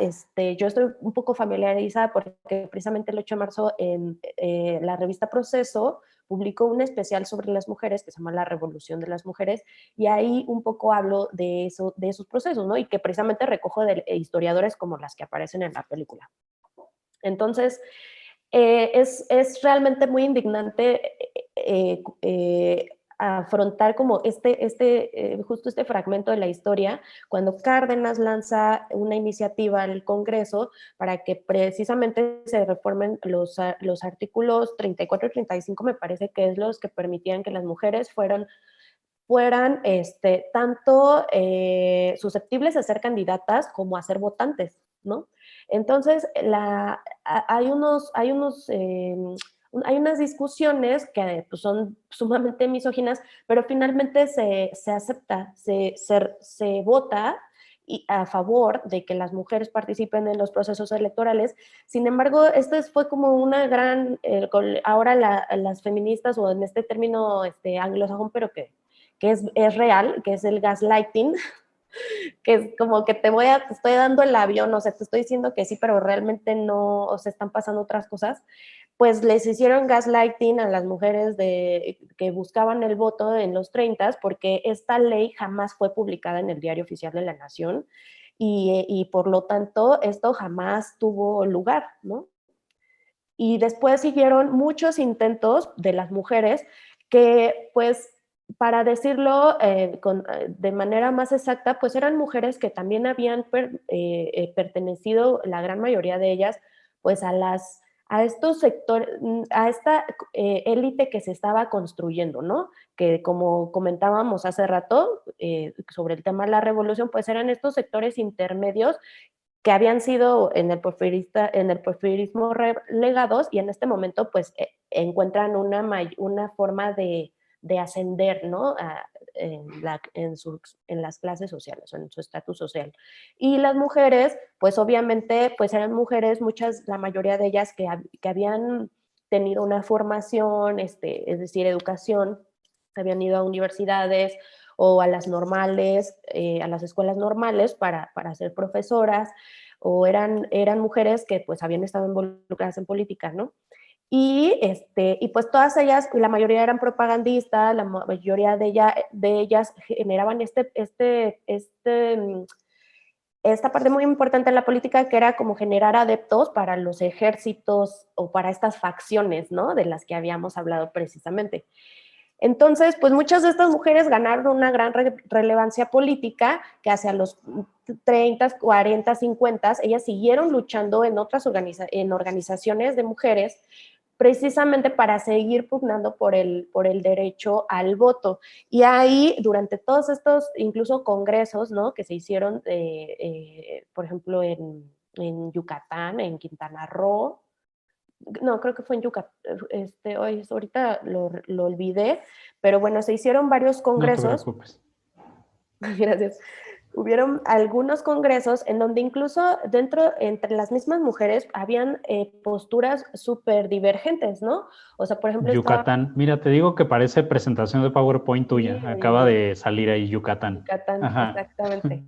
yo estoy un poco familiarizada porque precisamente el 8 de marzo en la revista Proceso publicó un especial sobre las mujeres que se llama La Revolución de las Mujeres, y ahí un poco hablo de esos procesos, ¿no? Y que precisamente recojo de historiadores como las que aparecen en la película. Entonces, es realmente muy indignante afrontar como justo este fragmento de la historia, cuando Cárdenas lanza una iniciativa al Congreso para que precisamente se reformen los artículos 34 y 35, me parece que es los que permitían que las mujeres fueran tanto susceptibles a ser candidatas como a ser votantes, ¿no? Entonces, hay unas discusiones que pues, son sumamente misóginas, pero finalmente se acepta, se vota a favor de que las mujeres participen en los procesos electorales. Sin embargo, fue como una gran, ahora las feministas, o en este término anglosajón, pero que es real, que es el gaslighting, que es como que te estoy dando el avión, o sea, te estoy diciendo que sí, pero realmente no, o sea, están pasando otras cosas. Pues les hicieron gaslighting a las mujeres que buscaban el voto en los 30, porque esta ley jamás fue publicada en el Diario Oficial de la Nación, y por lo tanto esto jamás tuvo lugar, ¿no? Y después siguieron muchos intentos de las mujeres que, pues, para decirlo de manera más exacta, pues eran mujeres que también habían pertenecido, la gran mayoría de ellas, pues a a estos sectores, a esta élite que se estaba construyendo, ¿no? Que como comentábamos hace rato sobre el tema de la revolución, pues eran estos sectores intermedios que habían sido en el porfirismo relegados y en este momento pues encuentran una forma de ascender, ¿no? En las clases sociales, en su estatus social. Y las mujeres, pues obviamente, pues eran mujeres, la mayoría de ellas que habían tenido una formación, es decir, educación, habían ido a universidades o a las normales, a las escuelas normales para ser profesoras, o eran mujeres que pues habían estado involucradas en política, ¿no? Y pues todas ellas, la mayoría eran propagandistas, la mayoría de ellas generaban esta parte muy importante de la política, que era como generar adeptos para los ejércitos o para estas facciones, ¿no? De las que habíamos hablado precisamente. Entonces, pues muchas de estas mujeres ganaron una gran relevancia política, que hacia los 30, 40, 50, ellas siguieron luchando en otras organizaciones de mujeres, precisamente para seguir pugnando por el derecho al voto. Y ahí, durante todos estos, incluso congresos, ¿no? Que se hicieron, por ejemplo, en Yucatán, en Quintana Roo, no, creo que fue en Yucatán, ahorita lo olvidé, pero bueno, se hicieron varios No te congresos. preocupes. Gracias. Hubieron algunos congresos en donde incluso entre las mismas mujeres habían posturas súper divergentes, ¿no? O sea, por ejemplo, Yucatán. Mira, te digo que parece presentación de PowerPoint tuya. Sí, Acaba de salir ahí Yucatán. Yucatán, Ajá. exactamente.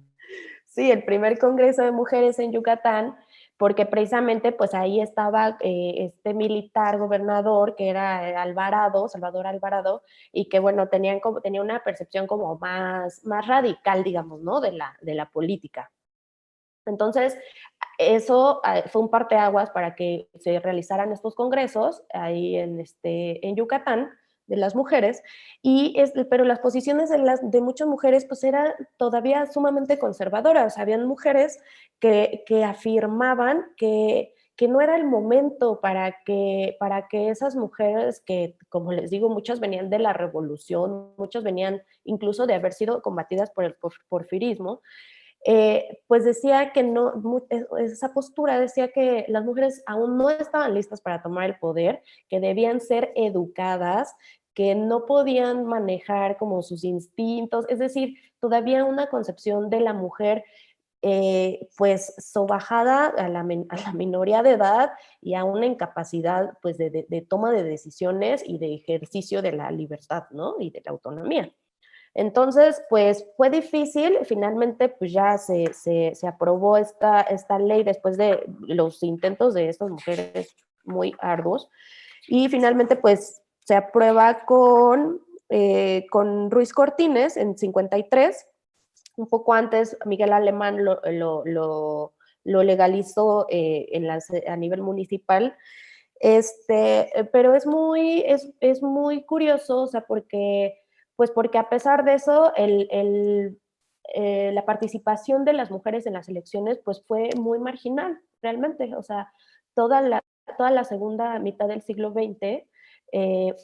Sí, el primer congreso de mujeres en Yucatán, porque precisamente pues ahí estaba este militar gobernador que era Alvarado, Salvador Alvarado, y que bueno, tenía una percepción como más radical, digamos, ¿no? De la política. Entonces, eso fue un parteaguas para que se realizaran estos congresos ahí en Yucatán de las mujeres, pero las posiciones de muchas mujeres pues eran todavía sumamente conservadoras. Habían mujeres que afirmaban que no era el momento para que esas mujeres que, como les digo, muchas venían de la revolución, muchas venían incluso de haber sido combatidas por el porfirismo, pues decía que no, esa postura decía que las mujeres aún no estaban listas para tomar el poder, que debían ser educadas, que no podían manejar como sus instintos, es decir, todavía una concepción de la mujer pues sobajada a la minoría de edad y a una incapacidad pues de toma de decisiones y de ejercicio de la libertad, ¿no? Y de la autonomía. Entonces, pues fue difícil, finalmente pues ya se aprobó esta ley después de los intentos de estas mujeres muy arduos y finalmente pues se aprueba con Ruiz Cortines en 53, un poco antes Miguel Alemán lo legalizó a nivel municipal. Pero es muy curioso, o sea, porque a pesar de eso, la participación de las mujeres en las elecciones pues fue muy marginal, realmente. O sea, toda la segunda mitad del siglo XX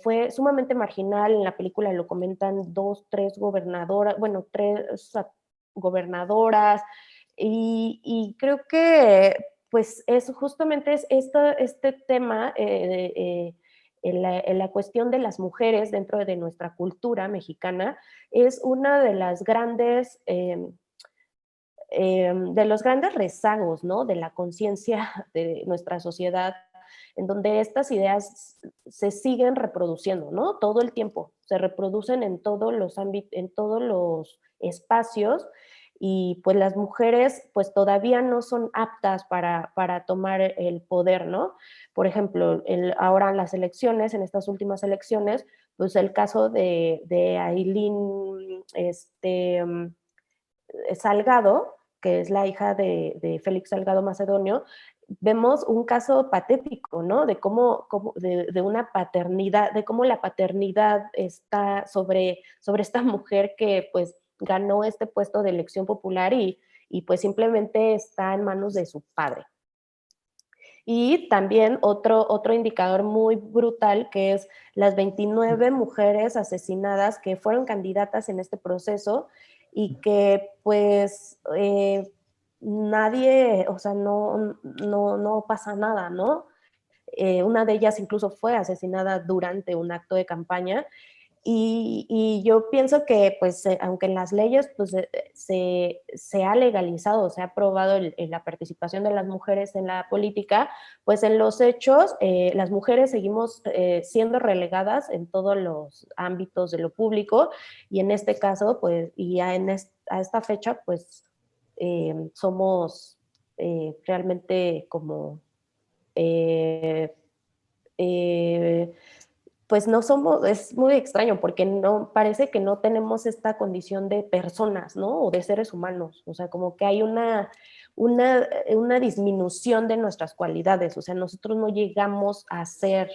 fue sumamente marginal. En la película lo comentan 2, 3 gobernadoras, bueno, 3 gobernadoras, y creo que pues justamente este tema en la cuestión de las mujeres dentro de nuestra cultura mexicana es una de las grandes de los grandes rezagos, ¿no? De la conciencia de nuestra sociedad, en donde estas ideas se siguen reproduciendo, ¿no? Todo el tiempo, se reproducen en todos los ámbitos, en todos los espacios, y pues las mujeres pues todavía no son aptas para tomar el poder, ¿no? Por ejemplo, ahora en las elecciones, en estas últimas elecciones, pues el caso de Ailín Salgado, que es la hija de Félix Salgado Macedonio, vemos un caso patético, ¿no? De cómo de una paternidad, de cómo la paternidad está sobre esta mujer que pues ganó este puesto de elección popular y pues simplemente está en manos de su padre. Y también otro indicador muy brutal, que es las 29 mujeres asesinadas que fueron candidatas en este proceso y que pues nadie, o sea, no pasa nada, ¿no? Una de ellas incluso fue asesinada durante un acto de campaña. Y yo pienso que, pues, aunque en las leyes pues, se ha legalizado, se ha aprobado la participación de las mujeres en la política, pues en los hechos las mujeres seguimos siendo relegadas en todos los ámbitos de lo público, y en este caso, pues, y a esta fecha, pues, somos realmente como... Eh, eh, pues no somos, es muy extraño porque no, parece que no tenemos esta condición de personas, ¿no? O de seres humanos, o sea, como que hay una disminución de nuestras cualidades, o sea, nosotros no llegamos a ser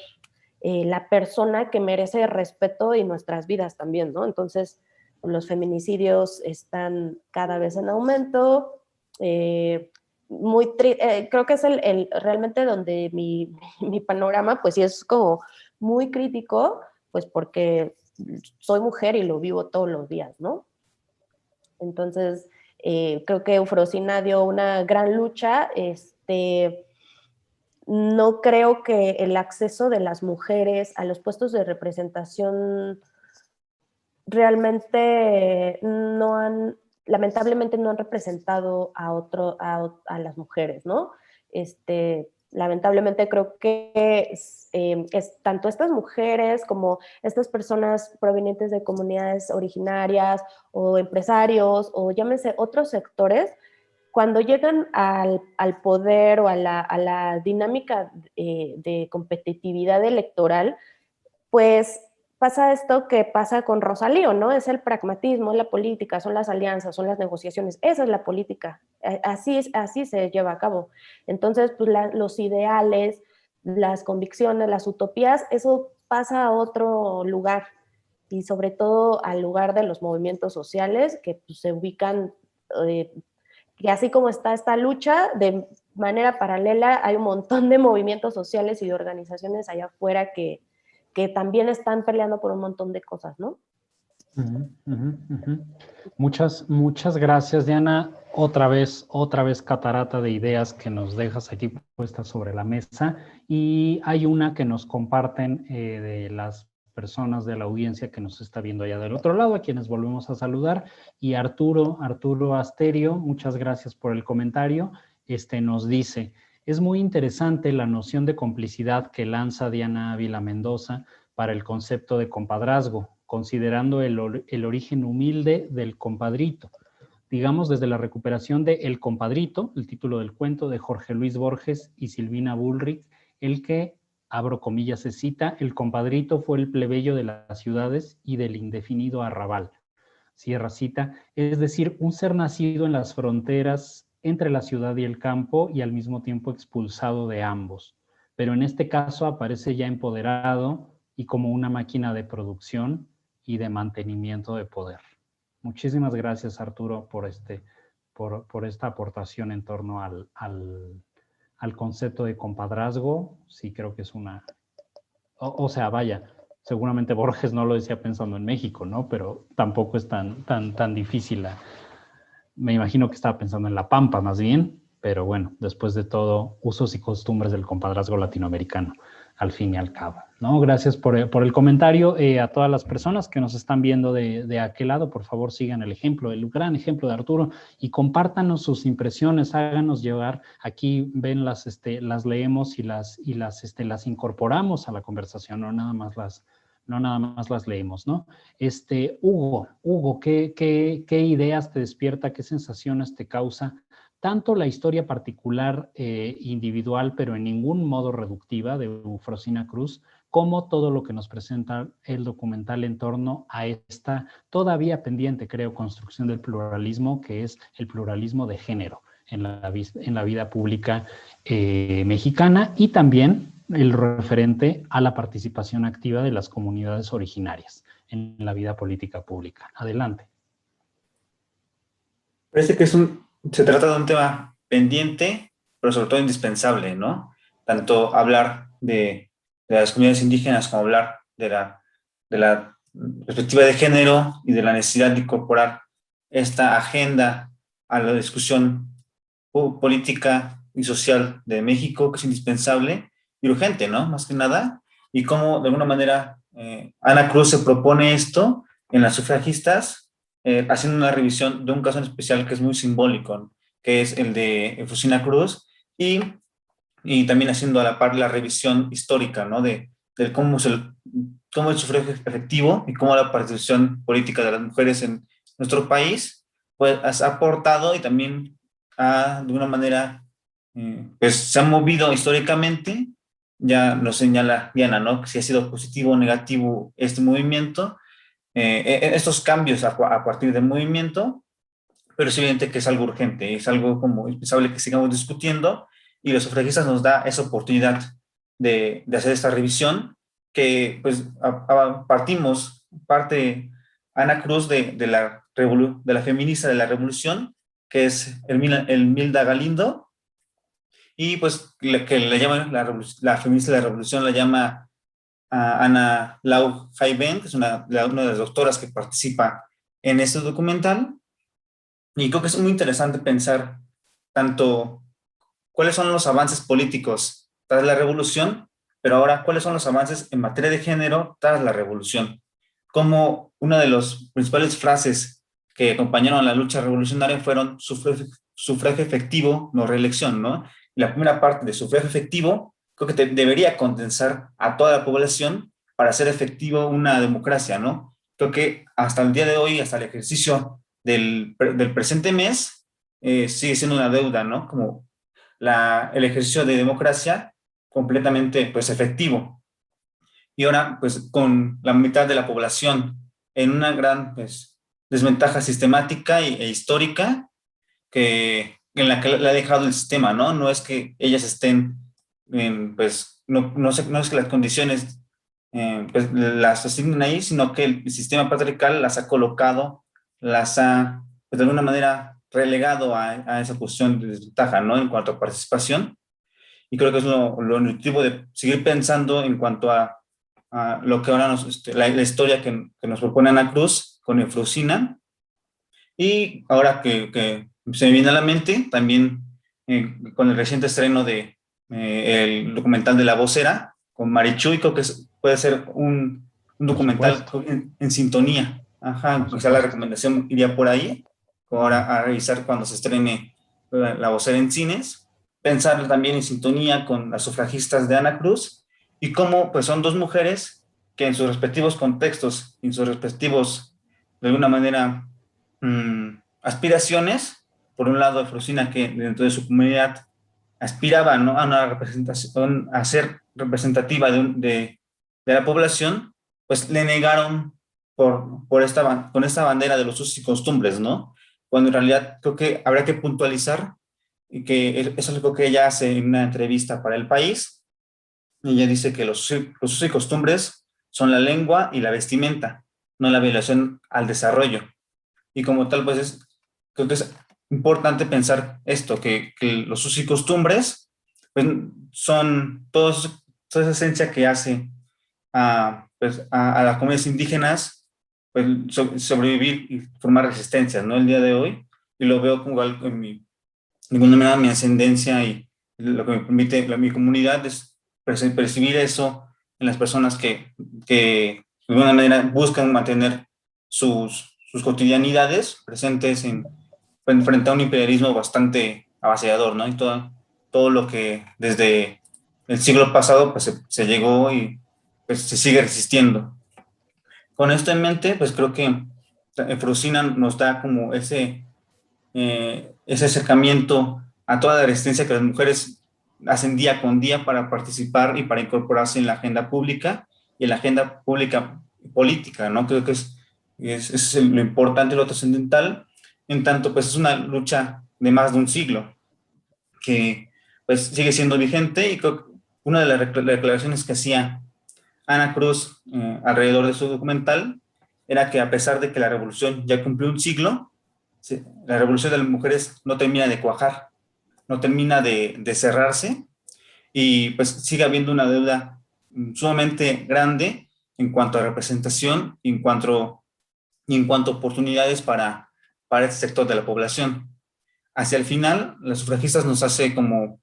la persona que merece respeto y nuestras vidas también, ¿no? Entonces, los feminicidios están cada vez en aumento, creo que es realmente donde mi panorama, pues sí es como muy crítico, pues porque soy mujer y lo vivo todos los días, ¿no? Entonces, creo que Eufrosina dio una gran lucha. No creo que el acceso de las mujeres a los puestos de representación realmente lamentablemente no han representado a las mujeres, ¿no? Lamentablemente creo que es tanto estas mujeres como estas personas provenientes de comunidades originarias o empresarios o llámense otros sectores, cuando llegan al poder o a la dinámica de competitividad electoral, pues pasa esto que pasa con Rosalío, ¿no? Es el pragmatismo, es la política, son las alianzas, son las negociaciones, esa es la política, así se lleva a cabo. Entonces, pues los ideales, las convicciones, las utopías, eso pasa a otro lugar y sobre todo al lugar de los movimientos sociales que pues, se ubican, que así como está esta lucha, de manera paralela hay un montón de movimientos sociales y de organizaciones allá afuera que también están peleando por un montón de cosas, ¿no? Muchas gracias, Diana. Otra vez catarata de ideas que nos dejas aquí puestas sobre la mesa. Y hay una que nos comparten de las personas de la audiencia que nos está viendo allá del otro lado, a quienes volvemos a saludar. Y Arturo Asterio, muchas gracias por el comentario. Nos dice: es muy interesante la noción de complicidad que lanza Diana Ávila Mendoza para el concepto de compadrazgo, considerando el origen humilde del compadrito. Digamos, desde la recuperación de El Compadrito, el título del cuento de Jorge Luis Borges y Silvina Bullrich, el que, abro comillas, se cita: el compadrito fue el plebeyo de las ciudades y del indefinido arrabal. Cierra cita, es decir, un ser nacido en las fronteras entre la ciudad y el campo y al mismo tiempo expulsado de ambos. Pero en este caso aparece ya empoderado y como una máquina de producción y de mantenimiento de poder. Muchísimas gracias, Arturo, por esta aportación en torno al concepto de compadrazgo. Sí, creo que es una... O sea, vaya, seguramente Borges no lo decía pensando en México, ¿no? Pero tampoco es tan difícil. Me imagino que estaba pensando en La Pampa, más bien. Pero bueno, después de todo, usos y costumbres del compadrazgo latinoamericano, al fin y al cabo, ¿no? Gracias por el comentario. A todas las personas que nos están viendo de aquel lado, por favor sigan el gran ejemplo de Arturo y compártanos sus impresiones, háganos llegar. Aquí ven, las leemos y las incorporamos a la conversación, no nada más las leemos, ¿no? Hugo, ¿qué ideas te despierta, qué sensaciones te causa tanto la historia particular individual, pero en ningún modo reductiva, de Eufrosina Cruz, como todo lo que nos presenta el documental en torno a esta todavía pendiente, creo, construcción del pluralismo, que es el pluralismo de género en la vida pública mexicana, y también el referente a la participación activa de las comunidades originarias en la vida política pública? Adelante. Parece que se trata de un tema pendiente, pero sobre todo indispensable, ¿no? tanto hablar de las comunidades indígenas como hablar de la perspectiva de género y de la necesidad de incorporar esta agenda a la discusión política y social de México, que es indispensable y urgente, ¿no? Más que nada, y cómo de alguna manera Ana Cruz se propone esto en las sufragistas, haciendo una revisión de un caso en especial que es muy simbólico, ¿no? Que es el de Efrosina Cruz, y también haciendo a la par la revisión histórica, ¿no? De cómo el sufragio efectivo y cómo la participación política de las mujeres en nuestro país pues, ha aportado y también de alguna manera pues, se ha movido históricamente. Ya lo señala Diana, ¿no? Si ha sido positivo o negativo este movimiento, estos cambios a partir del movimiento, pero es evidente que es algo urgente, es algo como indispensable que sigamos discutiendo, y los sufragistas nos da esa oportunidad de hacer esta revisión, que pues parte Ana Cruz de la feminista de la revolución, que es Elmilda Galindo, y pues que le llaman la feminista de la revolución, la llama a Ana Lau Jaiben, que es una de las doctoras que participa en este documental. Y creo que es muy interesante pensar tanto cuáles son los avances políticos tras la revolución, pero ahora cuáles son los avances en materia de género tras la revolución. Como una de las principales frases que acompañaron a la lucha revolucionaria fueron sufragio efectivo, no reelección, ¿no? Y la primera parte de sufragio efectivo creo que debería condensar a toda la población para hacer efectivo una democracia, ¿no? Creo que hasta el día de hoy, hasta el ejercicio del presente mes, sigue siendo una deuda, ¿no? Como el ejercicio de democracia completamente pues, efectivo. Y ahora, pues con la mitad de la población en una gran pues, desventaja sistemática e histórica en la que le ha dejado el sistema, ¿no? No es que ellas estén, pues, no es que las condiciones pues, las asignen ahí, sino que el sistema patriarcal las ha colocado, las ha, pues, de alguna manera relegado a esa posición de desventaja, ¿no? En cuanto a participación. Y creo que es lo nutritivo de seguir pensando en cuanto a lo que ahora la historia que nos propone Ana Cruz con Efrosina. Y ahora que se me viene a la mente, también con el reciente estreno de el documental de La Vocera, con Marichuy, creo que puede ser un documental en sintonía. Ajá, quizá la recomendación iría por ahí, ahora a revisar cuando se estrene La Vocera en cines, pensar también en sintonía con las sufragistas de Ana Cruz, y cómo pues son dos mujeres que en sus respectivos contextos, en sus respectivos, de alguna manera, aspiraciones, por un lado Efrosina, que dentro de su comunidad aspiraba, ¿no? A una representación, a ser representativa de la población, pues le negaron con esta bandera de los usos y costumbres, ¿no? Cuando en realidad creo que habría que puntualizar, y que eso es algo que ella hace en una entrevista para El País. Ella dice que los usos y costumbres son la lengua y la vestimenta, no la violación al desarrollo. Y como tal, pues creo que es importante pensar esto, que los usos y costumbres pues, son toda esa esencia que hace pues, a las comunidades indígenas pues, sobrevivir y formar resistencias, ¿no? El día de hoy, y lo veo como algo en de alguna manera mi ascendencia, y lo que me permite mi comunidad es percibir eso en las personas que de alguna manera buscan mantener sus cotidianidades presentes frente a un imperialismo bastante avasallador, ¿no? Y todo lo que desde el siglo pasado pues se llegó y pues se sigue resistiendo. Con esto en mente, pues creo que Efrosina nos da como ese acercamiento a toda la resistencia que las mujeres hacen día con día para participar y para incorporarse en la agenda pública y en la agenda pública política, ¿no? Creo que es lo importante, lo trascendental, en tanto pues es una lucha de más de un siglo que pues sigue siendo vigente, y creo que una de las declaraciones que hacía Ana Cruz alrededor de su documental era que a pesar de que la revolución ya cumplió un siglo, la revolución de las mujeres no termina de cuajar, no termina de cerrarse, y pues sigue habiendo una deuda sumamente grande en cuanto a representación y en cuanto a oportunidades para este sector de la población. Hacia el final, las sufragistas nos hace como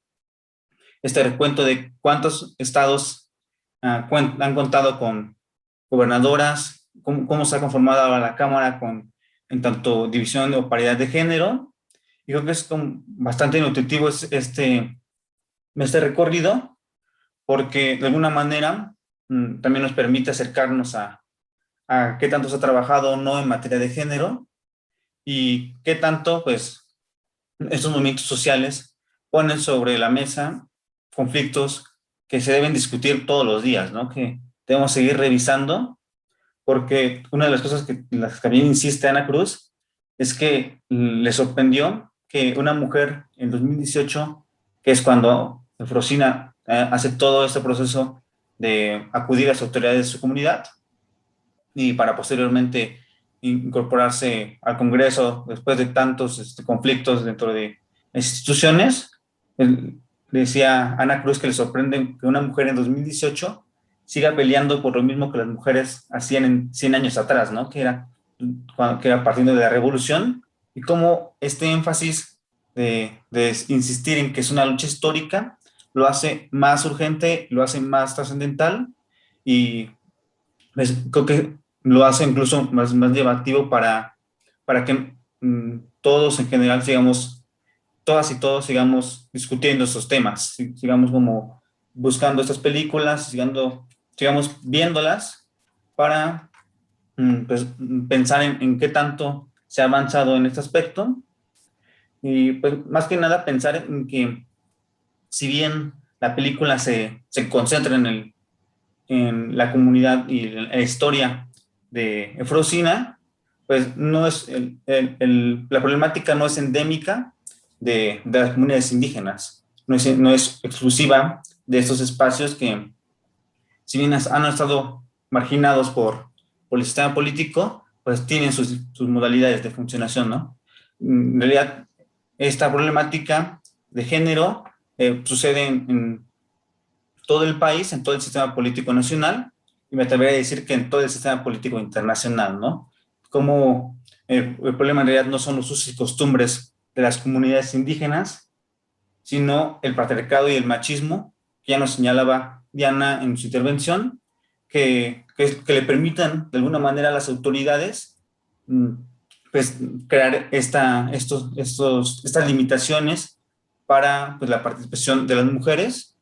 este recuento de cuántos estados han contado con gobernadoras, cómo se ha conformado la Cámara en tanto división o paridad de género. Y creo que es bastante nutritivo este recorrido, porque de alguna manera también nos permite acercarnos a qué tanto se ha trabajado o no en materia de género y qué tanto, pues, estos movimientos sociales ponen sobre la mesa conflictos que se deben discutir todos los días, ¿no? Que debemos seguir revisando, porque una de las cosas que las que también insiste Ana Cruz es que le sorprendió que una mujer en 2018, que es cuando Frosina hace todo este proceso de acudir a las autoridades de su comunidad y para posteriormente incorporarse al Congreso después de tantos conflictos dentro de instituciones. Decía Ana Cruz que le sorprende que una mujer en 2018 siga peleando por lo mismo que las mujeres hacían en 100 años atrás, ¿no? Que era partiendo de la revolución, y cómo este énfasis de insistir en que es una lucha histórica lo hace más urgente, lo hace más trascendental, y pues, creo que lo hace incluso más llamativo para que todos en general sigamos, todas y todos sigamos discutiendo estos temas, sigamos como buscando estas películas, sigamos viéndolas para pues, pensar en qué tanto se ha avanzado en este aspecto, y pues más que nada pensar en que si bien la película se concentra en la comunidad y en la historia de Efrosina, pues no es la problemática no es endémica de las comunidades indígenas, no es exclusiva de estos espacios que, si bien han estado marginados por el sistema político, pues tienen sus modalidades de funcionación, ¿no? En realidad, esta problemática de género sucede en todo el país, en todo el sistema político nacional, y me atrevería a decir que en todo el sistema político internacional, ¿no? Como el problema en realidad no son los usos y costumbres de las comunidades indígenas, sino el patriarcado y el machismo, que ya nos señalaba Diana en su intervención, que le permitan de alguna manera a las autoridades pues, crear estas limitaciones para pues, la participación de las mujeres.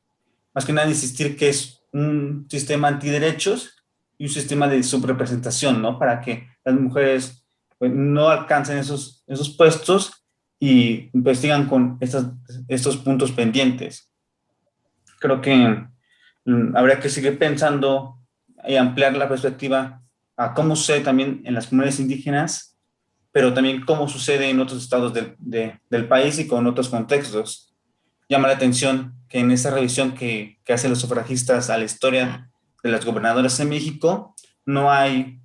Más que nada insistir que es un sistema antiderechos y un sistema de subrepresentación, ¿no? Para que las mujeres pues, no alcancen esos puestos y pues sigan con estos puntos pendientes. Creo que habría que seguir pensando y ampliar la perspectiva a cómo sucede también en las comunidades indígenas, pero también cómo sucede en otros estados del país y con otros contextos. Llama la atención que en esta revisión que hacen los sufragistas a la historia de las gobernadoras en México, no hay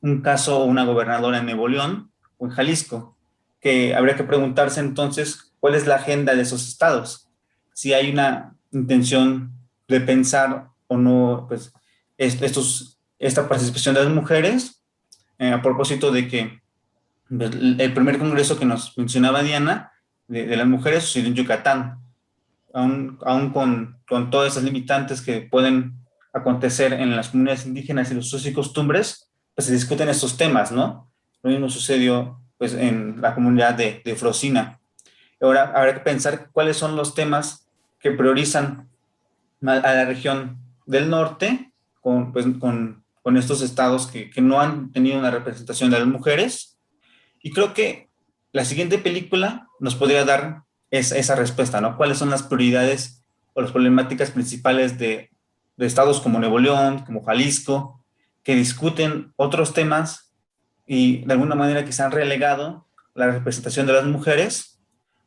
un caso o una gobernadora en Nuevo León o en Jalisco, que habría que preguntarse entonces cuál es la agenda de esos estados, si hay una intención de pensar o no pues, esta participación de las mujeres, a propósito de que el primer congreso que nos mencionaba Diana, de las mujeres, sucedió en Yucatán, aún con todas esas limitantes que pueden acontecer en las comunidades indígenas y los usos y costumbres, pues se discuten estos temas, ¿no? Lo mismo sucedió pues, en la comunidad de Frosina. Ahora habrá que pensar cuáles son los temas que priorizan a la región del norte con estos estados que no han tenido una representación de las mujeres. Y creo que la siguiente película nos podría dar esa respuesta, ¿no? ¿Cuáles son las prioridades o las problemáticas principales de estados como Nuevo León, como Jalisco, que discuten otros temas y de alguna manera que se han relegado la representación de las mujeres,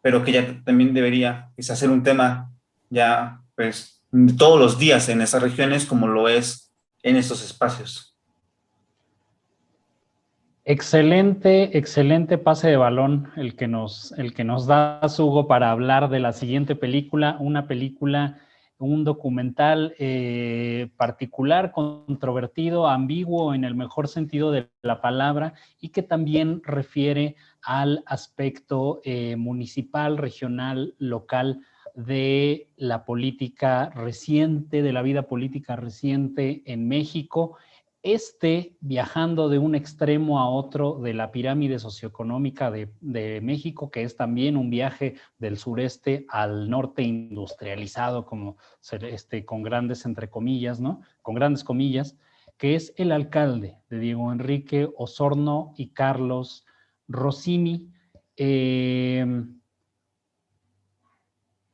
pero que ya también debería quizás ser un tema ya pues todos los días en esas regiones como lo es en estos espacios. Excelente, excelente pase de balón el que nos da Hugo para hablar de la siguiente película, una película un documental particular, controvertido, ambiguo en el mejor sentido de la palabra, y que también refiere al aspecto municipal, regional, local de la política reciente, de la vida política reciente en México, viajando de un extremo a otro de la pirámide socioeconómica de México, que es también un viaje del sureste al norte industrializado, como con grandes entre comillas, ¿no? Con grandes comillas, que es El alcalde, de Diego Enrique Osorno y Carlos Rossini,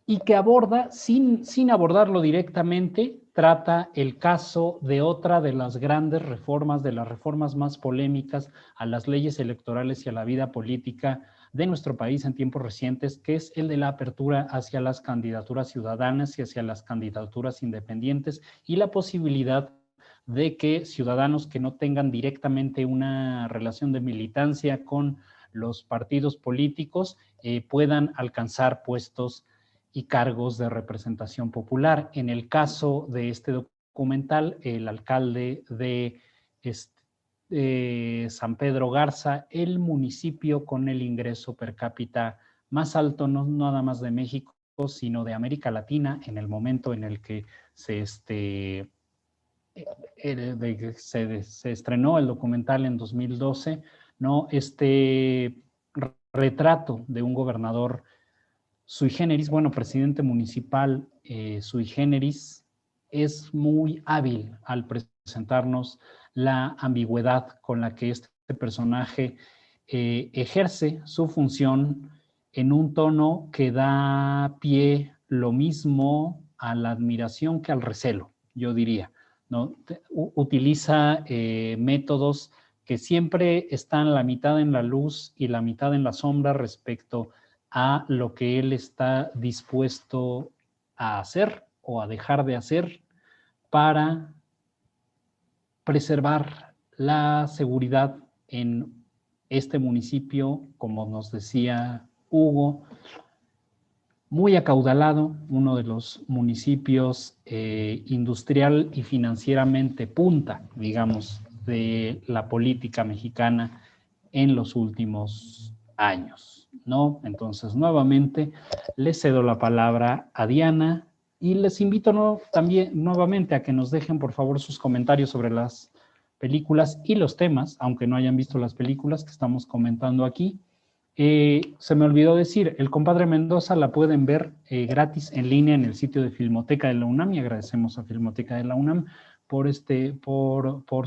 y que aborda, sin abordarlo directamente, trata el caso de otra de las grandes reformas, de las reformas más polémicas a las leyes electorales y a la vida política de nuestro país en tiempos recientes, que es el de la apertura hacia las candidaturas ciudadanas y hacia las candidaturas independientes, y la posibilidad de que ciudadanos que no tengan directamente una relación de militancia con los partidos políticos puedan alcanzar puestos y cargos de representación popular. En el caso de este documental, el alcalde de San Pedro Garza, el municipio con el ingreso per cápita más alto, no nada más de México, sino de América Latina, en el momento en el que se estrenó el documental en 2012, ¿no? Retrato de un gobernador sui generis, bueno, presidente municipal sui generis, es muy hábil al presentarnos la ambigüedad con la que este personaje ejerce su función en un tono que da pie lo mismo a la admiración que al recelo, yo diría, ¿no? Utiliza métodos que siempre están la mitad en la luz y la mitad en la sombra respecto a lo que él está dispuesto a hacer o a dejar de hacer para preservar la seguridad en este municipio, como nos decía Hugo, muy acaudalado, uno de los municipios industrial y financieramente punta, digamos, de la política mexicana en los últimos años, ¿no? Entonces, nuevamente, les cedo la palabra a Diana y les invito también nuevamente a que nos dejen, por favor, sus comentarios sobre las películas y los temas, aunque no hayan visto las películas que estamos comentando aquí. Se me olvidó decir, El compadre Mendoza la pueden ver gratis en línea en el sitio de Filmoteca de la UNAM, y agradecemos a Filmoteca de la UNAM por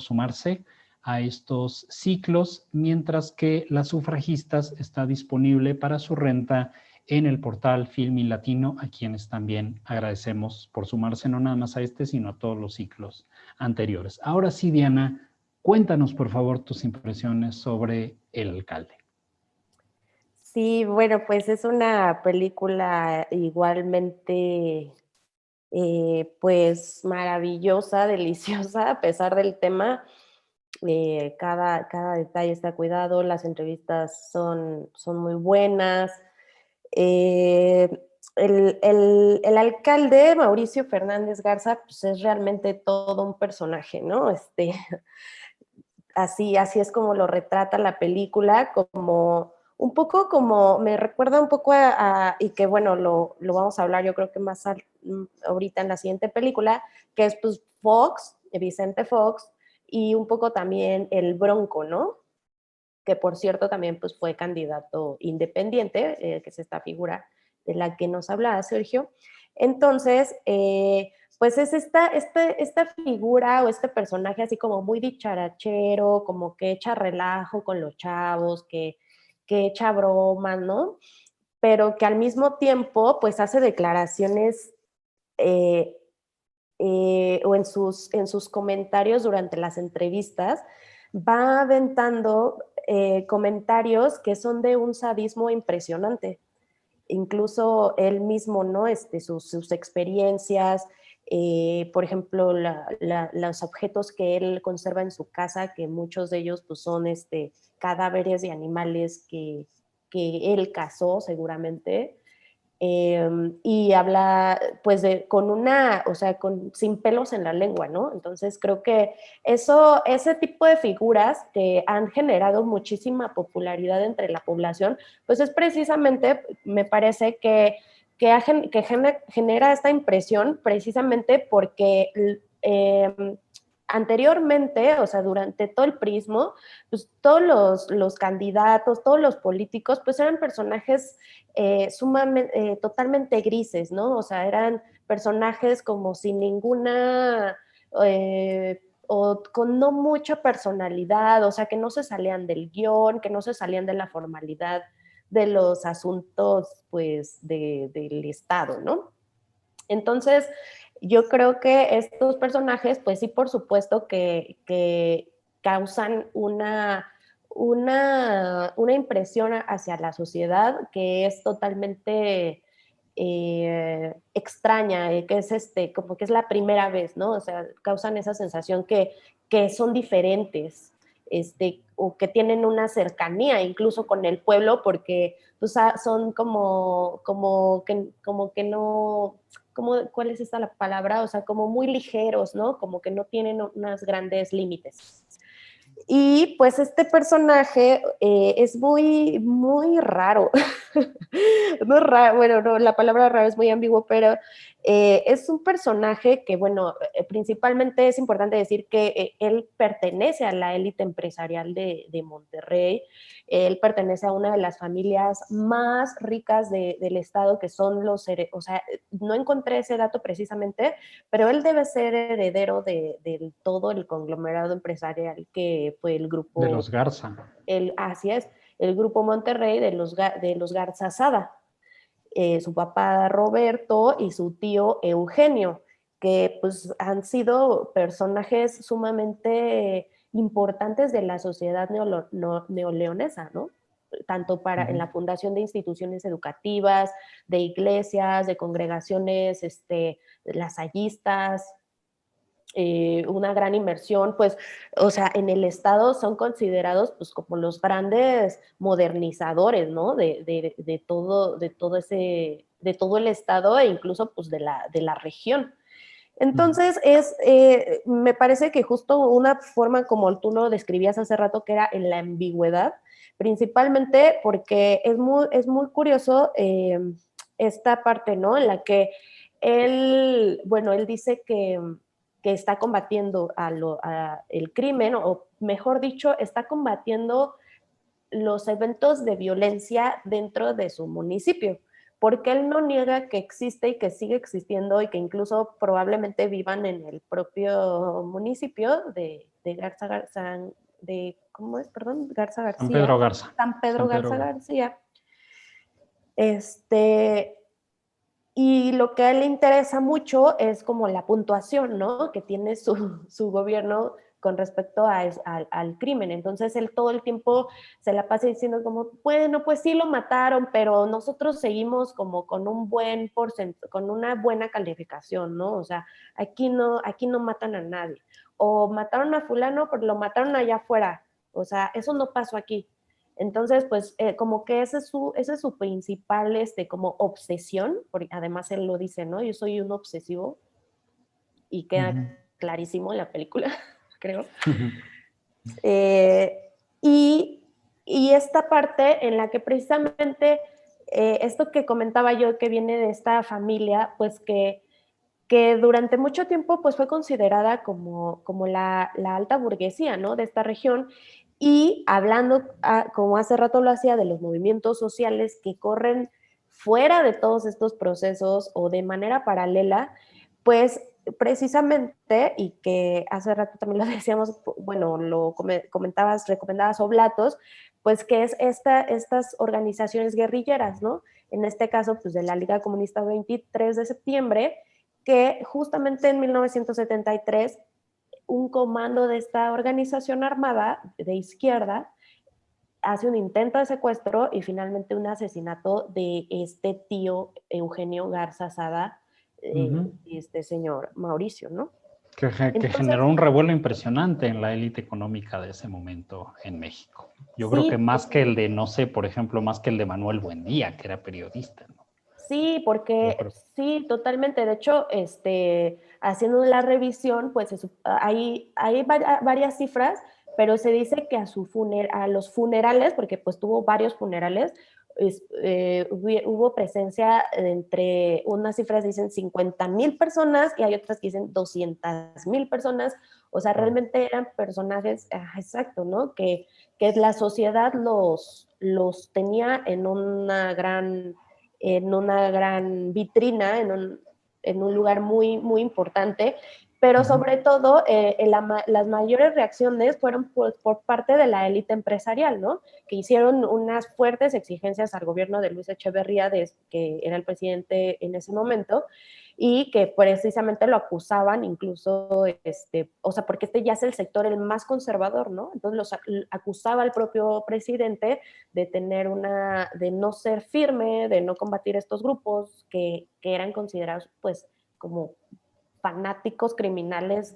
sumarse a estos ciclos, mientras que Las sufragistas está disponible para su renta en el portal Filmin Latino, a quienes también agradecemos por sumarse no nada más a este, sino a todos los ciclos anteriores. Ahora sí, Diana, cuéntanos por favor tus impresiones sobre El alcalde. Sí, bueno, pues es una película igualmente pues maravillosa, deliciosa, a pesar del tema. Cada detalle está cuidado, las entrevistas son muy buenas. El alcalde, Mauricio Fernández Garza, pues es realmente todo un personaje, ¿no? Así es como lo retrata la película, como un poco como, me recuerda un poco y que bueno, lo vamos a hablar yo creo que más ahorita en la siguiente película, que es pues Fox, Vicente Fox, y un poco también el Bronco, ¿no? Que por cierto también pues fue candidato independiente, que es esta figura de la que nos hablaba Sergio. Entonces, pues es esta figura o este personaje así como muy dicharachero, como que echa relajo con los chavos, que echa bromas, ¿no? Pero que al mismo tiempo pues hace declaraciones o en sus comentarios durante las entrevistas, va aventando comentarios que son de un sadismo impresionante. Incluso él mismo, ¿no? Sus experiencias, por ejemplo, los objetos que él conserva en su casa, que muchos de ellos pues, son cadáveres de animales que él cazó seguramente. y habla pues con una, o sea, sin pelos en la lengua, ¿no? Entonces creo que ese tipo de figuras que han generado muchísima popularidad entre la población, pues es precisamente, me parece que genera esta impresión precisamente porque anteriormente, o sea, durante todo el prismo, pues todos los candidatos, todos los políticos, pues eran personajes totalmente grises, ¿no? O sea, eran personajes como sin ninguna, o con no mucha personalidad, o sea, que no se salían del guión, que no se salían de la formalidad de los asuntos, pues, del Estado, ¿no? Entonces, yo creo que estos personajes, pues sí, por supuesto que causan una impresión hacia la sociedad que es totalmente extraña, que es como que es la primera vez, ¿no? O sea, causan esa sensación que son diferentes, o que tienen una cercanía incluso con el pueblo, porque pues, son como que no, ¿cuál es esta la palabra? O sea, como muy ligeros, ¿no? Como que no tienen unos grandes límites. Y pues este personaje es muy, muy raro. No raro, bueno, no, la palabra raro es muy ambiguo, pero es un personaje que, bueno, principalmente es importante decir que él pertenece a la élite empresarial de Monterrey. Él pertenece a una de las familias más ricas del estado, que son o sea, no encontré ese dato precisamente, pero él debe ser heredero de todo el conglomerado empresarial que fue el grupo... De los Garza. Así es, el grupo Monterrey de los Garza Sada. Su papá Roberto y su tío Eugenio, que pues han sido personajes sumamente importantes de la sociedad neoleonesa, ¿no? Tanto en la fundación de instituciones educativas, de iglesias, de congregaciones lasallistas, una gran inversión, pues, o sea, en el Estado son considerados, pues, como los grandes modernizadores, ¿no? De todo el Estado e incluso, pues, de la región. Entonces, me parece que justo una forma como tú lo describías hace rato, que era en la ambigüedad, principalmente porque es muy curioso esta parte, ¿no? En la que él dice que está combatiendo el crimen, o mejor dicho, está combatiendo los eventos de violencia dentro de su municipio, porque él no niega que existe y que sigue existiendo y que incluso probablemente vivan en el propio municipio de Garza, ¿cómo es? Perdón, Garza García. San Pedro Garza. San Pedro Garza García. Y lo que a él le interesa mucho es como la puntuación, ¿no? Que tiene su gobierno con respecto al crimen. Entonces él todo el tiempo se la pasa diciendo como, bueno, pues sí lo mataron, pero nosotros seguimos como con un buen con una buena calificación, ¿no? O sea, aquí no matan a nadie. O mataron a fulano, pero lo mataron allá afuera. O sea, eso no pasó aquí. Entonces, pues, como que ese es su principal, como obsesión, porque además él lo dice, ¿no? Yo soy un obsesivo, y queda clarísimo en la película, creo. Y esta parte en la que precisamente, esto que comentaba yo, que viene de esta familia, pues que durante mucho tiempo pues fue considerada como la alta burguesía, ¿no? De esta región. Y hablando, como hace rato lo hacía, de los movimientos sociales que corren fuera de todos estos procesos o de manera paralela, pues precisamente, y que hace rato también lo decíamos, bueno, lo recomendabas Oblatos, pues que es estas organizaciones guerrilleras, ¿no? En este caso, pues de la Liga Comunista 23 de septiembre, que justamente en 1973 un comando de esta organización armada de izquierda hace un intento de secuestro y finalmente un asesinato de este tío Eugenio Garza Sada, y este señor Mauricio, ¿no? Que generó un revuelo impresionante en la élite económica de ese momento en México. Yo creo que más que el de, no sé, por ejemplo, más que el de Manuel Buendía, que era periodista, ¿no? Sí, porque sí, totalmente. De hecho, haciendo la revisión, pues hay varias cifras, pero se dice que a los funerales, porque pues tuvo varios funerales, hubo presencia entre unas cifras dicen 50,000 personas y hay otras que dicen 200,000 personas. O sea, realmente eran personajes, exacto, ¿no? Que la sociedad los tenía en una gran vitrina, en un lugar muy, muy importante, pero sobre todo las mayores reacciones fueron por parte de la élite empresarial, ¿no? Que hicieron unas fuertes exigencias al gobierno de Luis Echeverría, que era el presidente en ese momento, y que precisamente lo acusaban incluso, o sea, porque ya es el sector el más conservador, ¿no? Entonces acusaba al propio presidente de no ser firme, de no combatir estos grupos que eran considerados, pues, como fanáticos criminales,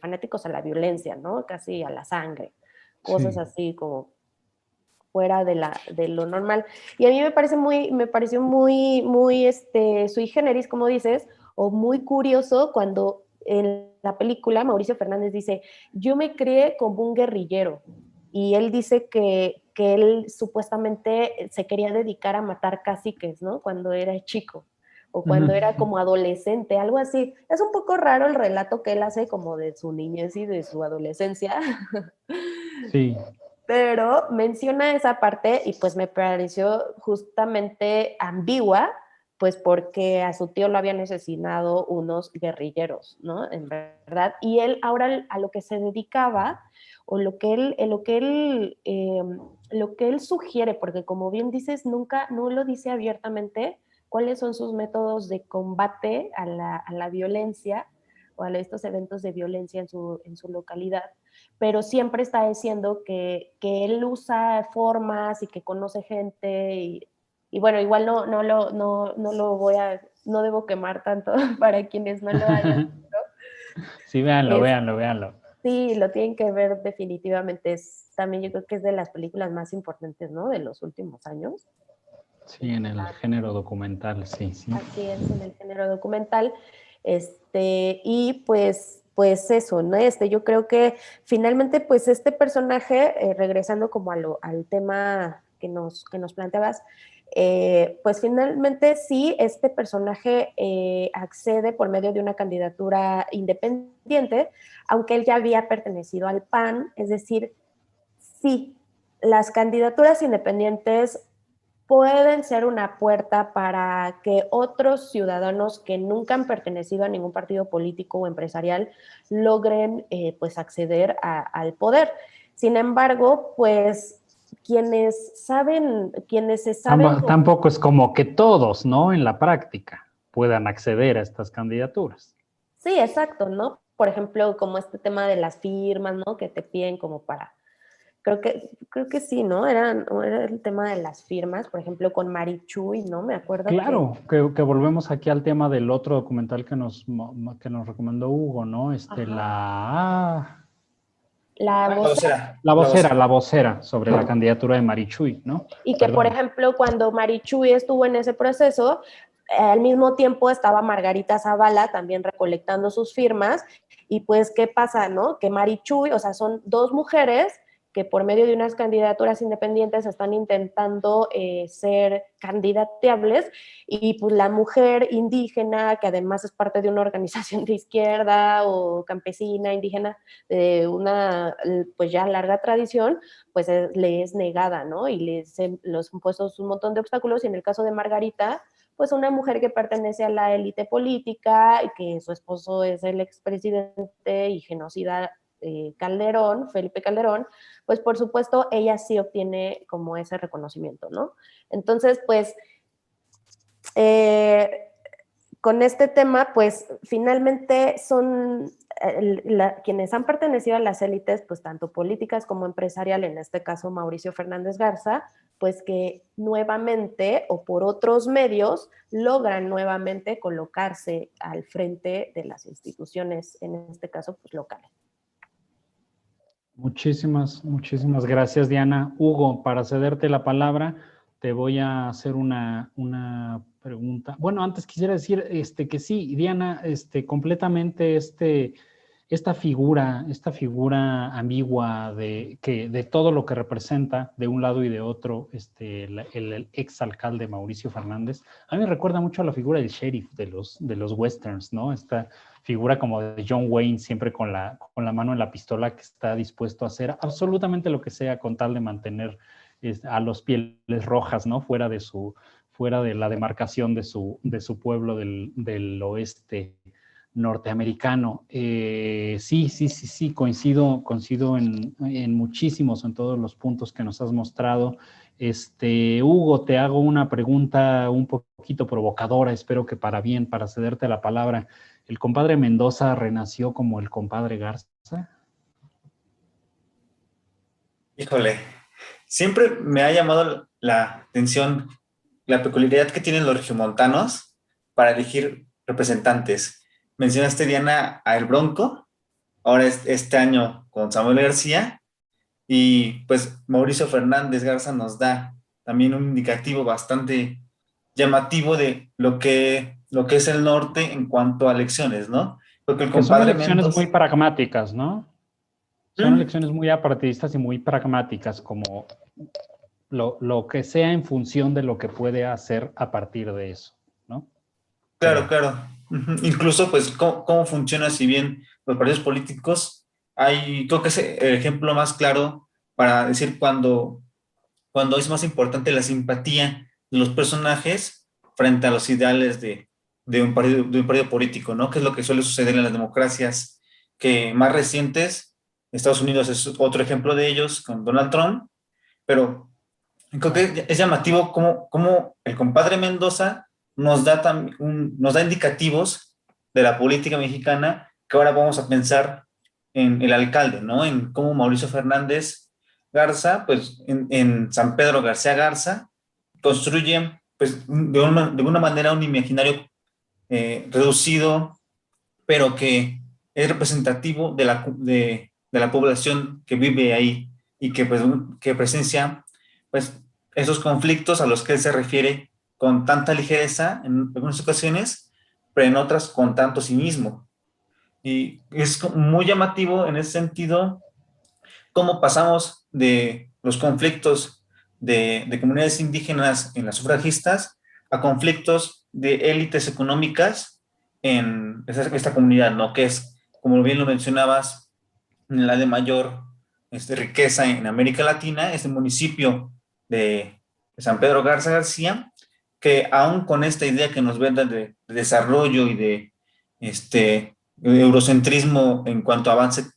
fanáticos a la violencia, ¿no? Casi a la sangre, cosas Sí. así como fuera de lo normal. Y a mí me pareció muy sui generis, como dices, o muy curioso cuando en la película Mauricio Fernández dice, yo me crié como un guerrillero, y él dice que él supuestamente se quería dedicar a matar caciques, ¿no? Cuando era chico, o cuando era como adolescente, algo así. Es un poco raro el relato que él hace como de su niñez y de su adolescencia. Sí. Pero menciona esa parte y pues me pareció justamente ambigua, pues porque a su tío lo habían asesinado unos guerrilleros, ¿no? En verdad. Y él ahora a lo que se dedicaba, o lo que él sugiere, porque como bien dices, nunca, no lo dice abiertamente, cuáles son sus métodos de combate a la violencia o a estos eventos de violencia en su localidad, pero siempre está diciendo que él usa formas y que conoce gente y bueno, igual no lo voy a, no debo quemar tanto para quienes no lo hayan visto. Sí, véanlo. Sí, lo tienen que ver definitivamente. También yo creo que es de las películas más importantes, ¿no? De los últimos años. Sí, en el género documental, sí. Así es, en el género documental. Y pues eso, ¿no? Yo creo que finalmente, pues este personaje, regresando como al tema que nos planteabas, pues finalmente sí, este personaje accede por medio de una candidatura independiente, aunque él ya había pertenecido al PAN, es decir, sí, las candidaturas independientes pueden ser una puerta para que otros ciudadanos que nunca han pertenecido a ningún partido político o empresarial logren pues acceder al poder. Sin embargo, pues quienes se saben... Tampoco es como que todos, ¿no? En la práctica puedan acceder a estas candidaturas. Sí, exacto, ¿no? Por ejemplo, como este tema de las firmas, ¿no? Que te piden como para... Creo que sí, ¿no? Era el tema de las firmas, por ejemplo, con Marichuy, ¿no? Me acuerdo Claro, que volvemos aquí al tema del otro documental que nos recomendó Hugo, ¿no? La vocera sobre la candidatura de Marichuy, ¿no? Y que, por ejemplo, cuando Marichuy estuvo en ese proceso, al mismo tiempo estaba Margarita Zavala también recolectando sus firmas, y pues, ¿qué pasa, no? Que Marichuy, o sea, son dos mujeres que por medio de unas candidaturas independientes están intentando ser candidateables, y pues la mujer indígena, que además es parte de una organización de izquierda o campesina indígena de una pues ya larga tradición, pues le es negada, ¿no? Y los han puesto un montón de obstáculos, y en el caso de Margarita, pues una mujer que pertenece a la élite política y que su esposo es el expresidente y genocida Calderón, Felipe Calderón, pues por supuesto ella sí obtiene como ese reconocimiento, ¿no? Entonces, pues con este tema, pues finalmente son quienes han pertenecido a las élites, pues tanto políticas como empresarial, en este caso Mauricio Fernández Garza, pues que nuevamente o por otros medios logran nuevamente colocarse al frente de las instituciones, en este caso, pues locales. Muchísimas gracias, Diana. Hugo, para cederte la palabra, te voy a hacer una pregunta. Bueno, antes quisiera decir que sí, Diana, completamente esta figura ambigua de todo lo que representa de un lado y de otro el exalcalde Mauricio Fernández, a mí me recuerda mucho a la figura del sheriff de los westerns, ¿no? Esta figura como de John Wayne, siempre con la mano en la pistola, que está dispuesto a hacer absolutamente lo que sea con tal de mantener a los pieles rojas, ¿no? Fuera de la demarcación de su pueblo del oeste norteamericano. Sí, coincido en muchísimos, en todos los puntos que nos has mostrado. Hugo, te hago una pregunta un poquito provocadora, espero que para bien, para cederte la palabra. ¿El compadre Mendoza renació como el compadre Garza? Híjole, siempre me ha llamado la atención la peculiaridad que tienen los regiomontanos para elegir representantes. Mencionaste, Diana, a El Bronco, ahora este año con Samuel García, y pues Mauricio Fernández Garza nos da también un indicativo bastante llamativo de lo que es el norte en cuanto a elecciones, ¿no? Porque el Que son compadre elecciones Mendoza... muy pragmáticas, ¿no? Son elecciones muy apartidistas y muy pragmáticas, como lo que sea en función de lo que puede hacer a partir de eso, ¿no? Claro, claro. Incluso, pues, cómo funciona, si bien los partidos políticos, creo que es el ejemplo más claro para decir cuando es más importante la simpatía de los personajes frente a los ideales de un partido político, ¿no? Que es lo que suele suceder en las democracias que más recientes. Estados Unidos es otro ejemplo de ellos, con Donald Trump, pero creo que es llamativo cómo el compadre Mendoza nos da indicativos de la política mexicana, que ahora vamos a pensar en el alcalde, ¿no? En cómo Mauricio Fernández Garza, pues en San Pedro García Garza, construye pues, de una manera un imaginario reducido, pero que es representativo de la población que vive ahí y pues, que presencia pues, esos conflictos a los que él se refiere con tanta ligereza en algunas ocasiones, pero en otras con tanto cinismo. Y es muy llamativo en ese sentido cómo pasamos de los conflictos de comunidades indígenas en las sufragistas a conflictos de élites económicas en esta comunidad, ¿no? Que es, como bien lo mencionabas, la de mayor riqueza en América Latina, es el municipio de San Pedro Garza García, que aún con esta idea que nos venden de desarrollo y de eurocentrismo en cuanto a avance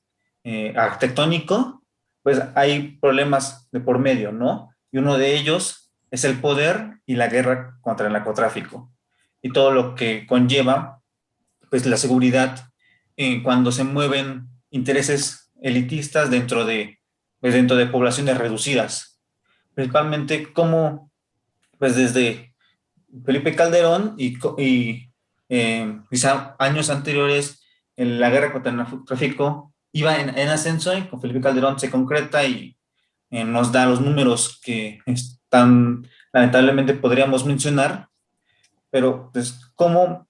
arquitectónico, pues hay problemas de por medio, ¿no? Y uno de ellos es el poder y la guerra contra el narcotráfico y todo lo que conlleva, pues, la seguridad cuando se mueven intereses elitistas dentro de poblaciones reducidas. Principalmente como, pues, desde Felipe Calderón quizá años anteriores, en la guerra contra el narcotráfico iba en ascenso, y con Felipe Calderón se concreta y nos da los números que están, lamentablemente podríamos mencionar, pero pues como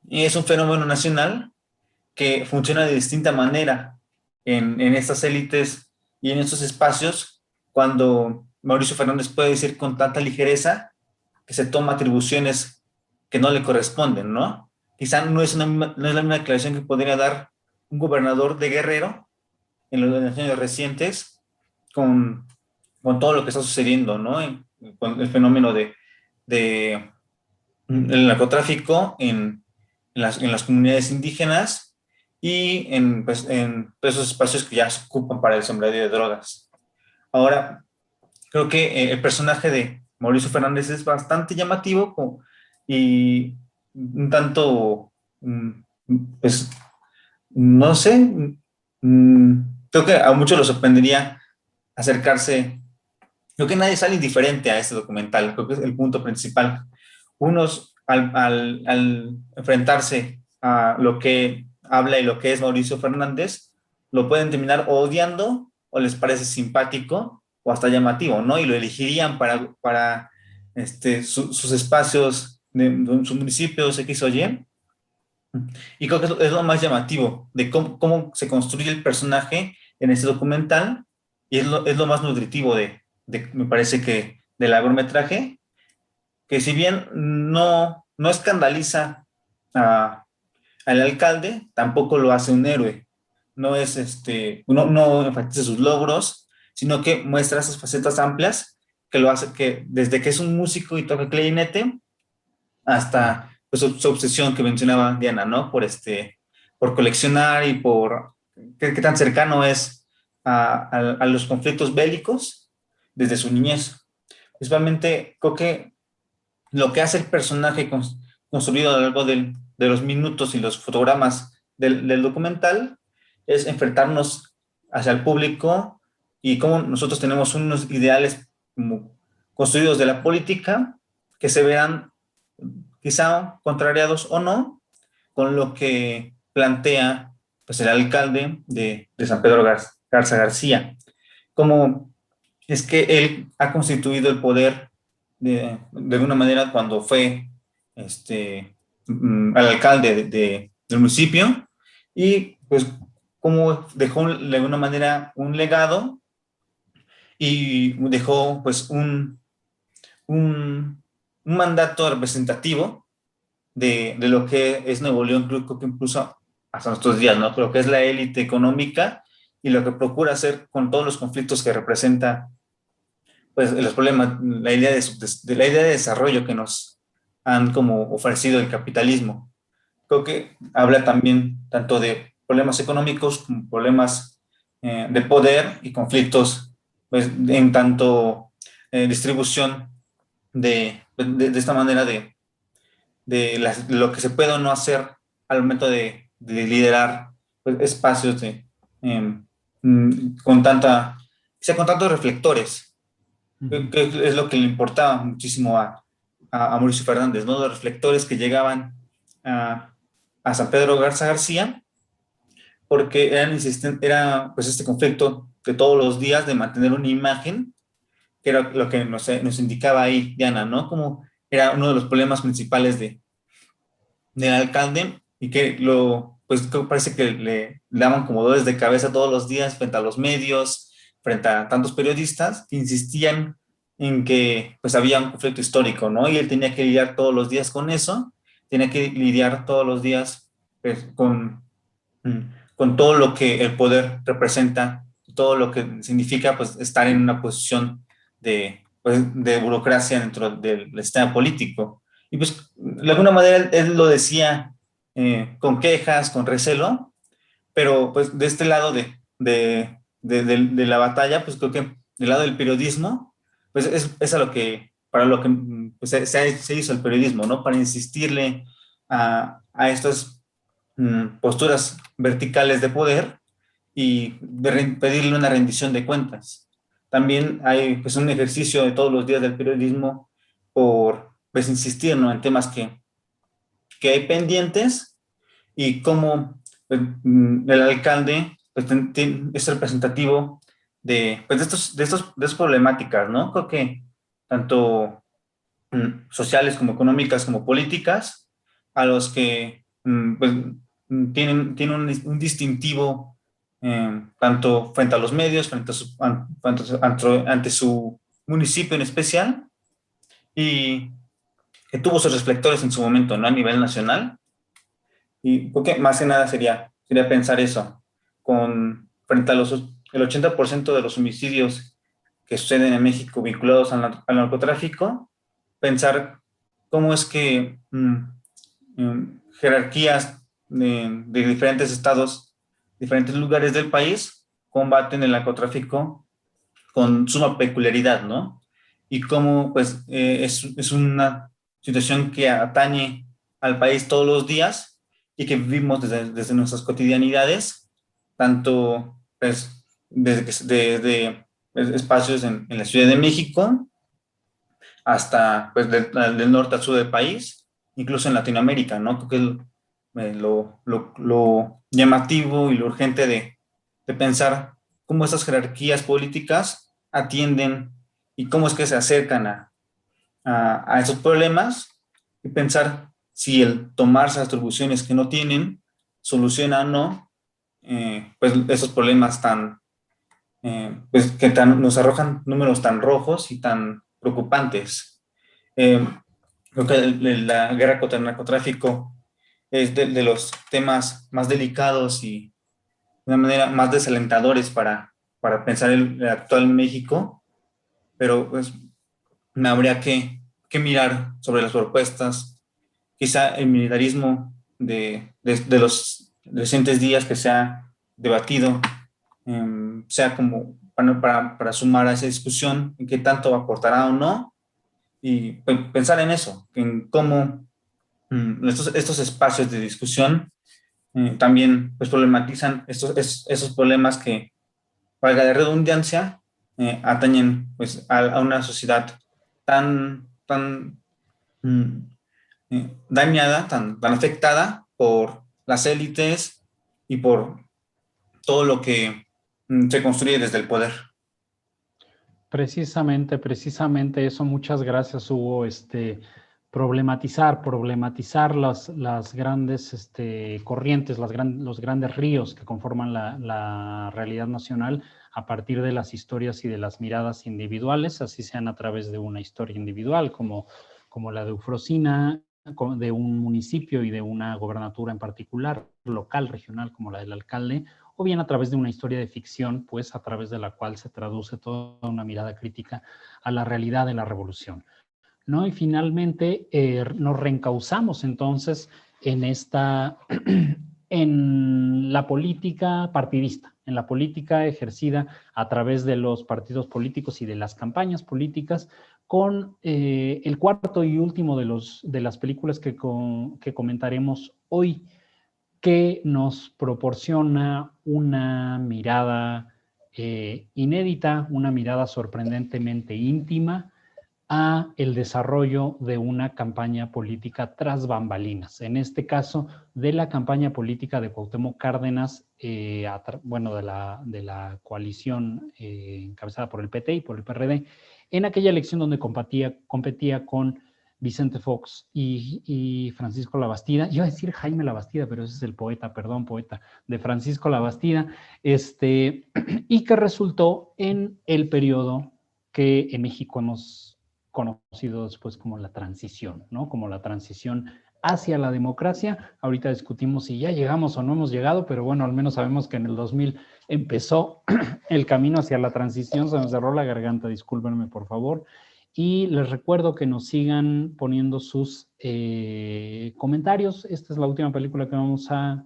es un fenómeno nacional que funciona de distinta manera en estas élites y en estos espacios, cuando Mauricio Fernández puede decir con tanta ligereza que se toma atribuciones que no le corresponden, ¿no? Quizá no es la misma declaración que podría dar un gobernador de Guerrero en los años recientes con todo lo que está sucediendo, ¿no? Con el fenómeno el narcotráfico en las comunidades indígenas y en esos espacios que ya se ocupan para el sembradío de drogas. Ahora, creo que el personaje de Mauricio Fernández es bastante llamativo y un tanto, pues, no sé, creo que a muchos los sorprendería acercarse. Creo que nadie sale indiferente a este documental, creo que es el punto principal. Unos, al enfrentarse a lo que habla y lo que es Mauricio Fernández, lo pueden terminar odiando o les parece simpático o hasta llamativo, ¿no? Y lo elegirían para sus espacios de sus municipios, X o Y. Y creo que es lo más llamativo de cómo se construye el personaje en este documental, y es lo más nutritivo me parece que del largometraje, que si bien no escandaliza al alcalde, tampoco lo hace un héroe. No enfatiza sus logros, sino que muestra esas facetas amplias que lo hace, que desde que es un músico y toca clarinete hasta pues, su obsesión que mencionaba Diana, ¿no? Por coleccionar y por qué tan cercano es a los conflictos bélicos desde su niñez. Principalmente, creo que lo que hace el personaje construido a lo largo de los minutos y los fotogramas del documental es enfrentarnos hacia el público y cómo nosotros tenemos unos ideales como construidos de la política que se verán quizá contrariados o no con lo que plantea pues, el alcalde de San Pedro Garza García. Cómo es que él ha constituido el poder de alguna manera cuando fue al alcalde del municipio, y pues cómo dejó de alguna manera un legado y dejó pues un mandato representativo de lo que es Nuevo León, creo que incluso hasta nuestros días, ¿no? Lo que es la élite económica y lo que procura hacer con todos los conflictos que representa, pues los problemas, la idea de desarrollo que nos han como ofrecido el capitalismo. Creo que habla también tanto de problemas económicos como problemas de poder y conflictos, pues en tanto distribución de esta manera de lo que se puede o no hacer al momento de liderar pues, espacios con tantos reflectores, que es lo que le importaba muchísimo a Mauricio Fernández, ¿no? Los reflectores que llegaban a San Pedro Garza García, porque era pues este conflicto de todos los días de mantener una imagen, que era lo que nos indicaba ahí Diana, ¿no? Como era uno de los problemas principales del alcalde, y que pues parece que le daban como dolores de cabeza todos los días frente a los medios, frente a tantos periodistas que insistían en que pues había un conflicto histórico, ¿no? Y él tenía que lidiar todos los días con eso, tenía que lidiar todos los días pues, con todo lo que el poder representa, todo lo que significa pues estar en una posición de burocracia dentro del sistema político. Y pues de alguna manera él lo decía con quejas, con recelo, pero pues de este lado de la batalla, pues creo que del lado del periodismo, pues es para lo que pues, se hizo el periodismo, ¿no? Para insistirle a estas posturas verticales de poder y pedirle una rendición de cuentas. También hay pues, un ejercicio de todos los días del periodismo por pues, insistir, ¿no? En temas que hay pendientes, y cómo pues, el alcalde pues, es representativo pues, de estas problemáticas, ¿no? Creo que tanto sociales como económicas como políticas, a los que pues, tienen un distintivo tanto frente a los medios, ante su municipio en especial, y que tuvo sus reflectores en su momento, ¿no? A nivel nacional. Y porque más que nada sería pensar eso, frente a el 80% de los homicidios que suceden en México vinculados al narcotráfico, pensar cómo es que jerarquías de diferentes estados, diferentes lugares del país, combaten el narcotráfico con suma peculiaridad, ¿no? Y cómo, pues, es una situación que atañe al país todos los días y que vivimos desde nuestras cotidianidades, tanto, pues, desde espacios en la Ciudad de México hasta, pues, del norte al sur del país, incluso en Latinoamérica, ¿no? Creo que es lo llamativo y lo urgente de pensar cómo esas jerarquías políticas atienden y cómo es que se acercan a esos problemas y pensar si el tomarse atribuciones que no tienen soluciona o no pues esos problemas pues que nos arrojan números tan rojos y tan preocupantes. Creo que la guerra contra el narcotráfico es de los temas más delicados y de una manera más desalentadores para pensar el actual México, pero pues me habría que mirar sobre las propuestas, quizá el militarismo de los recientes días que se ha debatido, sea como para sumar a esa discusión, en qué tanto aportará o no, y pensar en eso, en cómo estos espacios de discusión también pues problematizan esos problemas que, valga la redundancia, atañen pues a una sociedad tan mm, dañada, tan afectada por las élites y por todo lo que se construye desde el poder. Precisamente eso. Muchas gracias, Hugo. Problematizar las grandes corrientes, los grandes ríos que conforman la realidad nacional a partir de las historias y de las miradas individuales, así sean a través de una historia individual, como la de Eufrosina, de un municipio y de una gobernatura en particular, local, regional, como la del alcalde, o bien a través de una historia de ficción, pues a través de la cual se traduce toda una mirada crítica a la realidad de la revolución, ¿no? Y finalmente nos reencauzamos entonces en la política partidista, en la política ejercida a través de los partidos políticos y de las campañas políticas, con el cuarto y último de las películas que comentaremos hoy, que nos proporciona una mirada inédita, una mirada sorprendentemente íntima a el desarrollo de una campaña política tras bambalinas. En este caso, de la campaña política de Cuauhtémoc Cárdenas, de la coalición encabezada por el PT y por el PRD, en aquella elección donde competía con Vicente Fox y Francisco Labastida. Iba a decir Jaime Labastida, pero ese es el poeta, de Francisco Labastida, y que resultó en el periodo que en México hemos conocido después como la transición, ¿no? Como la transición hacia la democracia. Ahorita discutimos si ya llegamos o no hemos llegado, pero bueno, al menos sabemos que en el 2000 empezó el camino hacia la transición. Se me cerró la garganta, discúlpenme por favor. Y les recuerdo que nos sigan poniendo sus comentarios. Esta es la última película que vamos a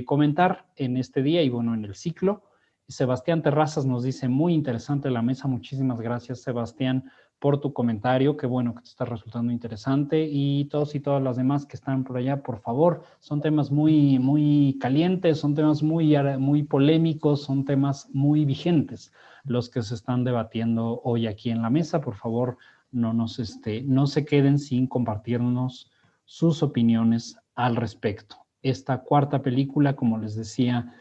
comentar en este día y bueno, en el ciclo. Sebastián Terrazas nos dice, muy interesante la mesa. Muchísimas gracias, Sebastián, por tu comentario. Qué bueno que te está resultando interesante. Y todos y todas las demás que están por allá, por favor, son temas muy, muy calientes, son temas muy, muy polémicos, son temas muy vigentes los que se están debatiendo hoy aquí en la mesa. Por favor, no se queden sin compartirnos sus opiniones al respecto. Esta cuarta película, como les decía,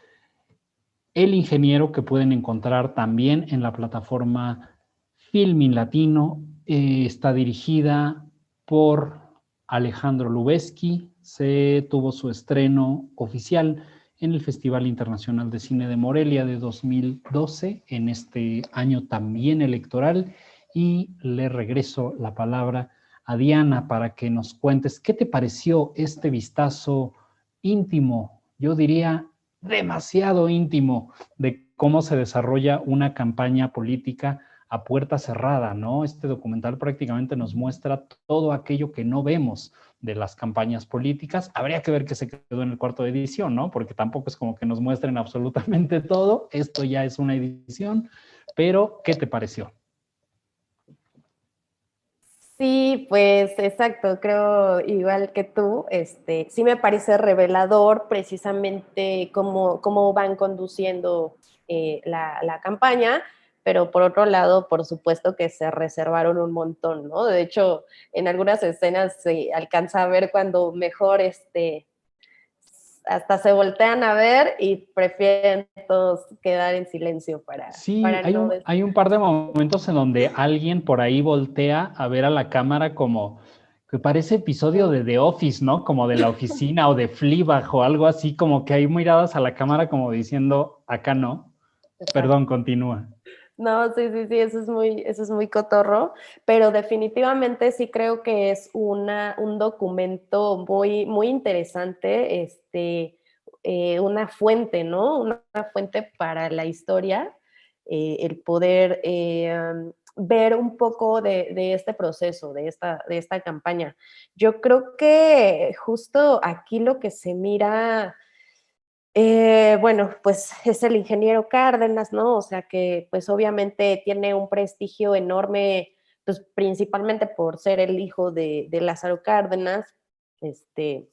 El Ingeniero, que pueden encontrar también en la plataforma Filmin Latino, está dirigida por Alejandro Lubezki. Se tuvo su estreno oficial en el Festival Internacional de Cine de Morelia de 2012, en este año también electoral, y le regreso la palabra a Diana para que nos cuentes qué te pareció este vistazo íntimo, yo diría demasiado íntimo, de cómo se desarrolla una campaña política a puerta cerrada, ¿no? Este documental prácticamente nos muestra todo aquello que no vemos de las campañas políticas. Habría que ver qué se quedó en el cuarto de edición, ¿no? Porque tampoco es como que nos muestren absolutamente todo. Esto ya es una edición, pero ¿qué te pareció? Sí, pues exacto, creo igual que tú, sí me parece revelador precisamente cómo van conduciendo la campaña, pero por otro lado, por supuesto que se reservaron un montón, ¿no? De hecho, en algunas escenas se alcanza a ver cuando mejor hasta se voltean a ver y prefieren todos quedar en silencio Sí, para no hay un par de momentos en donde alguien por ahí voltea a ver a la cámara como que parece episodio de The Office, ¿no? Como de la oficina o de Fleabag o algo así, como que hay miradas a la cámara como diciendo, acá no. Perdón, continúa. No, sí, sí, sí, eso es muy cotorro, pero definitivamente sí creo que es un documento muy, muy interesante, una fuente, ¿no? Una fuente para la historia, el poder ver un poco de este proceso, de esta campaña. Yo creo que justo aquí lo que se mira bueno, pues es el ingeniero Cárdenas, ¿no? O sea que pues obviamente tiene un prestigio enorme, pues principalmente por ser el hijo de Lázaro Cárdenas, este,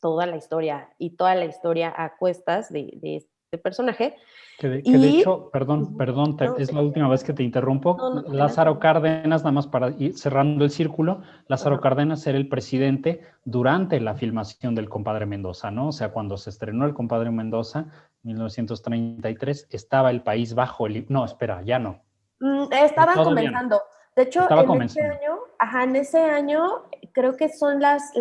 toda la historia a cuestas de este personaje. Que de Y, hecho, perdón, no, es sí, la última vez que te interrumpo. no, no, adelante. Lázaro Cárdenas, nada más para ir cerrando el círculo, Lázaro Ajá. Cárdenas era el presidente durante la filmación del Compadre Mendoza, ¿no? O sea, cuando se estrenó el Compadre Mendoza, 1933, estaba el país bajo el... No, espera, ya no. Estaba Todavía no. comenzando. De hecho, Estaba comenzando. en ese año creo que son las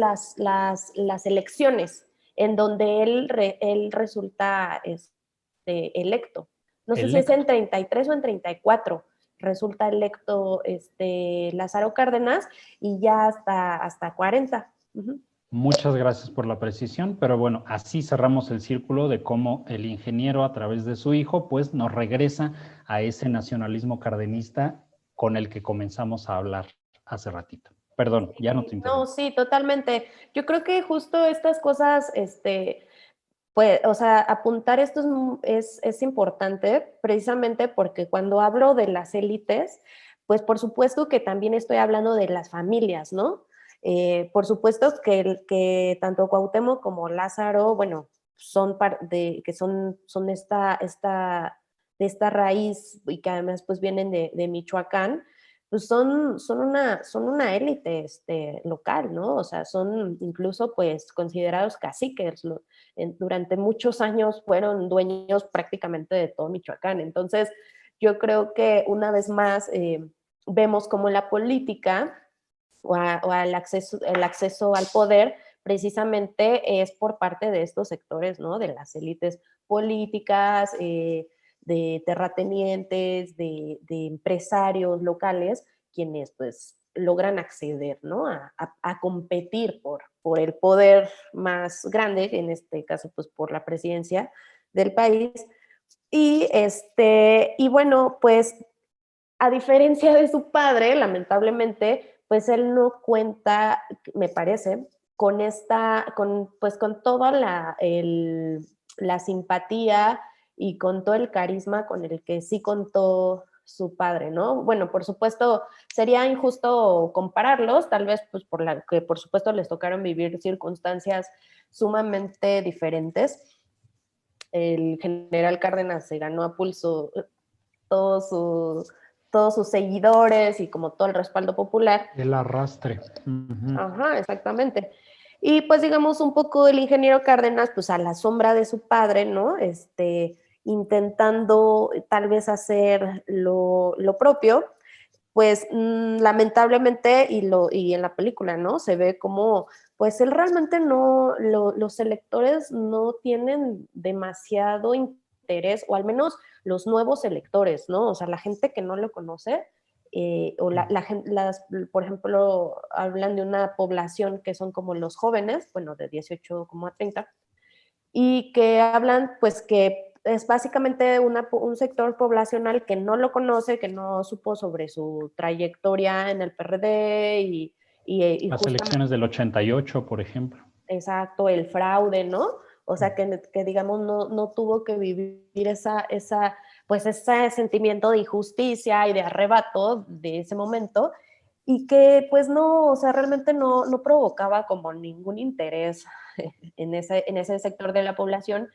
elecciones en donde él resulta electo. No sé si es en Electo. 33 o en 34. Resulta electo Lázaro Cárdenas y ya hasta 40. Uh-huh. Muchas gracias por la precisión, pero bueno, así cerramos el círculo de cómo el ingeniero a través de su hijo pues nos regresa a ese nacionalismo cardenista con el que comenzamos a hablar hace ratito. Perdón, ya no te No, interrumpo. sí, totalmente. Yo creo que justo estas cosas, pues, o sea, apuntar esto es importante precisamente porque cuando hablo de las élites, pues por supuesto que también estoy hablando de las familias, ¿no? Por supuesto que tanto Cuauhtémoc como Lázaro, bueno, que son de esta raíz y que además pues vienen de Michoacán, pues son una élite local, ¿no? O sea, son incluso pues considerados caciques, durante muchos años fueron dueños prácticamente de todo Michoacán. Entonces, yo creo que una vez más vemos como la política o el acceso al poder precisamente es por parte de estos sectores, ¿no? De las élites políticas, de terratenientes, de empresarios locales, quienes pues logran acceder, ¿no? A competir por el poder más grande, en este caso pues por la presidencia del país. Y bueno, pues a diferencia de su padre, lamentablemente, pues él no cuenta, me parece, pues con toda la simpatía y con todo el carisma con el que sí contó su padre, ¿no? Bueno, por supuesto, sería injusto compararlos, tal vez pues que por supuesto les tocaron vivir circunstancias sumamente diferentes. El general Cárdenas se ganó a pulso todos sus, todos sus seguidores y como todo el respaldo popular. El arrastre. Ajá, exactamente. Y pues digamos un poco el ingeniero Cárdenas, pues a la sombra de su padre, ¿no? Intentando tal vez hacer lo propio, pues lamentablemente, y en la película, ¿no? Se ve como, pues él realmente no, los electores no tienen demasiado interés, o al menos los nuevos electores, ¿no? O sea, la gente que no lo conoce, o por ejemplo, hablan de una población que son como los jóvenes, bueno, de 18 como a 30, y que hablan, pues, que es básicamente un sector poblacional que no lo conoce, que no supo sobre su trayectoria en el PRD y Las justamente, elecciones del 88, por ejemplo. exacto, el fraude, ¿no? O sea, que digamos, no tuvo que vivir pues ese sentimiento de injusticia y de arrebato de ese momento, y que pues no, o sea, realmente no provocaba como ningún interés en ese sector de la población.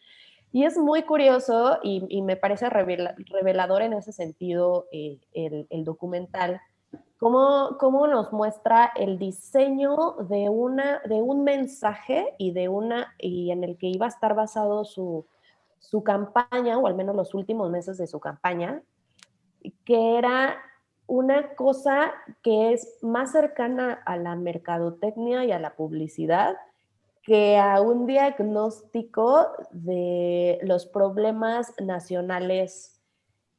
Y es muy curioso y me parece revelador en ese sentido el documental, cómo nos muestra el diseño de un mensaje y en el que iba a estar basado su campaña, o al menos los últimos meses de su campaña, que era una cosa que es más cercana a la mercadotecnia y a la publicidad que a un diagnóstico de los problemas nacionales,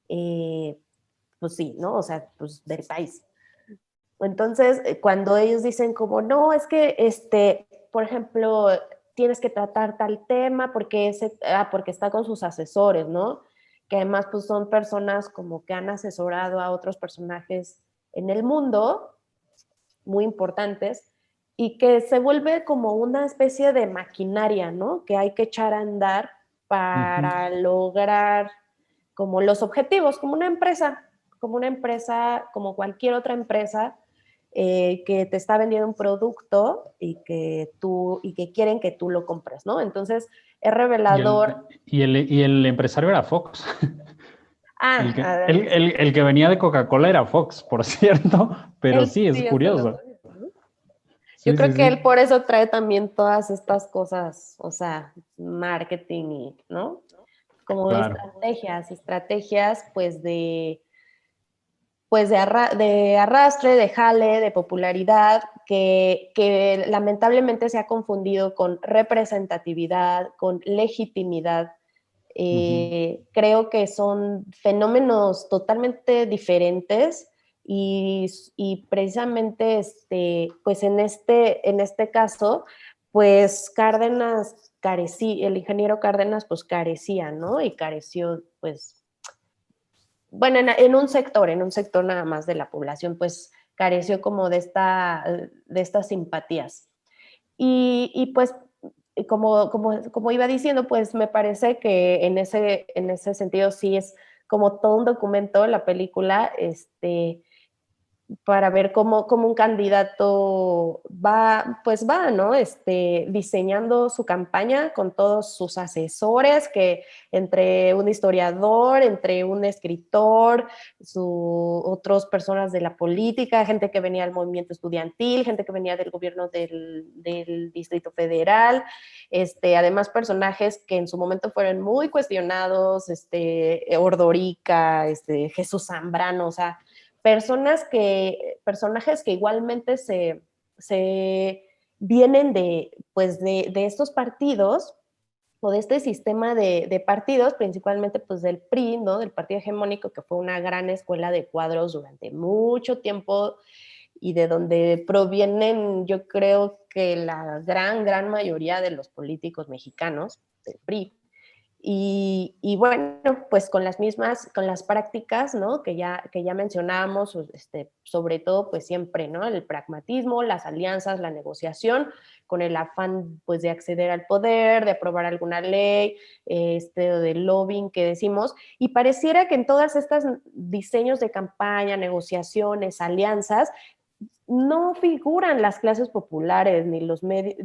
pues sí, ¿no? O sea, pues del país. Entonces, cuando ellos dicen como, no, es que, por ejemplo, tienes que tratar tal tema porque está con sus asesores, ¿no? Que además pues son personas como que han asesorado a otros personajes en el mundo, muy importantes, y que se vuelve como una especie de maquinaria, ¿no? Que hay que echar a andar para lograr como los objetivos, como una empresa, como cualquier otra empresa, que te está vendiendo un producto y que quieren que tú lo compres, ¿no? Entonces, es revelador. Y el empresario era Fox. Ah, El que venía de Coca-Cola era Fox, por cierto, pero él sí, es sí es de los curioso. dueños, ¿no? Yo Sí, creo sí, que él sí. por eso trae también todas estas cosas, o sea, marketing y, ¿no? Como Claro. estrategias, pues de arrastre, de jale, de popularidad, que lamentablemente se ha confundido con representatividad, con legitimidad. Creo que son fenómenos totalmente diferentes y precisamente pues en este caso, pues Cárdenas carecía, el ingeniero Cárdenas pues carecía, ¿no? Y careció pues bueno, en un sector nada más de la población, pues careció como de estas simpatías. Y pues, como iba diciendo, pues me parece que en ese sentido sí es como todo un documento la película, para ver cómo un candidato va, ¿no? Diseñando su campaña con todos sus asesores, que entre un historiador, entre un escritor, otras personas de la política, gente que venía del movimiento estudiantil, gente que venía del gobierno del Distrito Federal, además personajes que en su momento fueron muy cuestionados, Ordorica, Jesús Zambrano, o sea, personajes que igualmente se vienen pues de estos partidos o de este sistema de partidos, principalmente pues del PRI, ¿no? Del partido hegemónico, que fue una gran escuela de cuadros durante mucho tiempo y de donde provienen, yo creo que la gran mayoría de los políticos mexicanos del PRI. Y bueno, pues con las prácticas, ¿no? Que ya mencionábamos, sobre todo, pues siempre, ¿no? El pragmatismo, las alianzas, la negociación, con el afán, pues, de acceder al poder, de aprobar alguna ley, del lobbying que decimos, y pareciera que en todas estas diseños de campaña, negociaciones, alianzas, no figuran las clases populares ni los medios,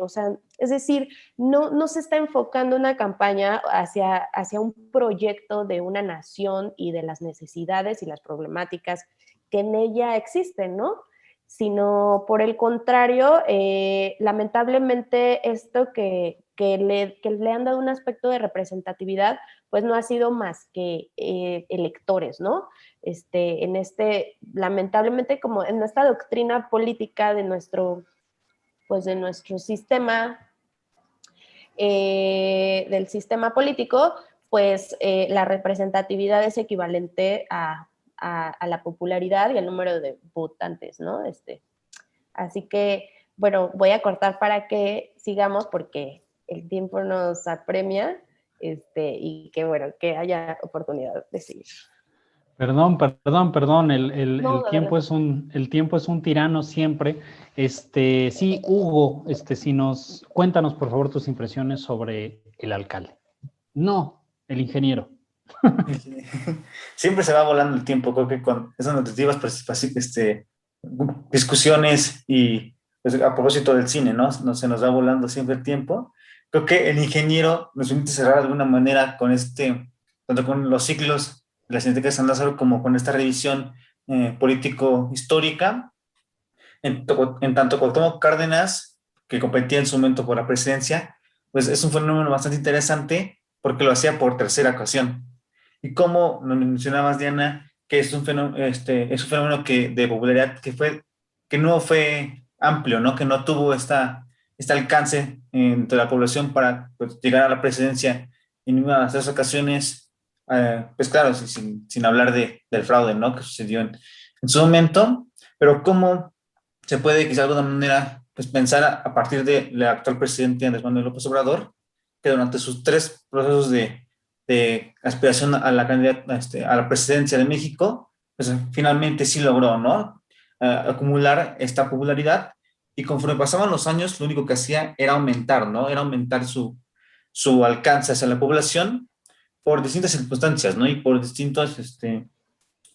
o sea, es decir, no se está enfocando una campaña hacia un proyecto de una nación y de las necesidades y las problemáticas que en ella existen, ¿no? Sino por el contrario, lamentablemente esto que le han dado un aspecto de representatividad, pues no ha sido más que electores, ¿no? Lamentablemente, como en esta doctrina política de nuestro sistema, del sistema político, pues la representatividad es equivalente a la popularidad y al número de votantes, ¿no? Así que, bueno, voy a cortar para que sigamos porque el tiempo nos apremia, y que, bueno, que haya oportunidad de seguir. Perdón, No, el tiempo es un tirano siempre. Sí, Hugo, cuéntanos por favor tus impresiones sobre el alcalde. No, el ingeniero. Siempre se va volando el tiempo, creo que con esas nutritivas discusiones y pues, a propósito del cine, ¿no? Se nos va volando siempre el tiempo. Creo que el ingeniero nos permite cerrar de alguna manera con tanto con los ciclos de la Cineteca de San Lázaro como con esta revisión político-histórica, en tanto Cuauhtémoc Cárdenas, que competía en su momento por la presidencia, pues es un fenómeno bastante interesante porque lo hacía por tercera ocasión. Y como nos mencionabas, Diana, que es un fenómeno, es un fenómeno de popularidad que no fue amplio, ¿no? Que no tuvo este alcance entre la población para, pues, llegar a la presidencia en una de las tres ocasiones, pues claro, sin hablar del fraude, ¿no? Que sucedió en su momento, pero cómo se puede quizá de alguna manera, pues, pensar a partir del actual presidente Andrés Manuel López Obrador, que durante sus tres procesos de aspiración a la a la presidencia de México, pues finalmente sí logró, ¿no? Acumular esta popularidad, y conforme pasaban los años, lo único que hacía era aumentar, ¿no? Era aumentar su alcance hacia la población por distintas circunstancias, ¿no? Y por distintas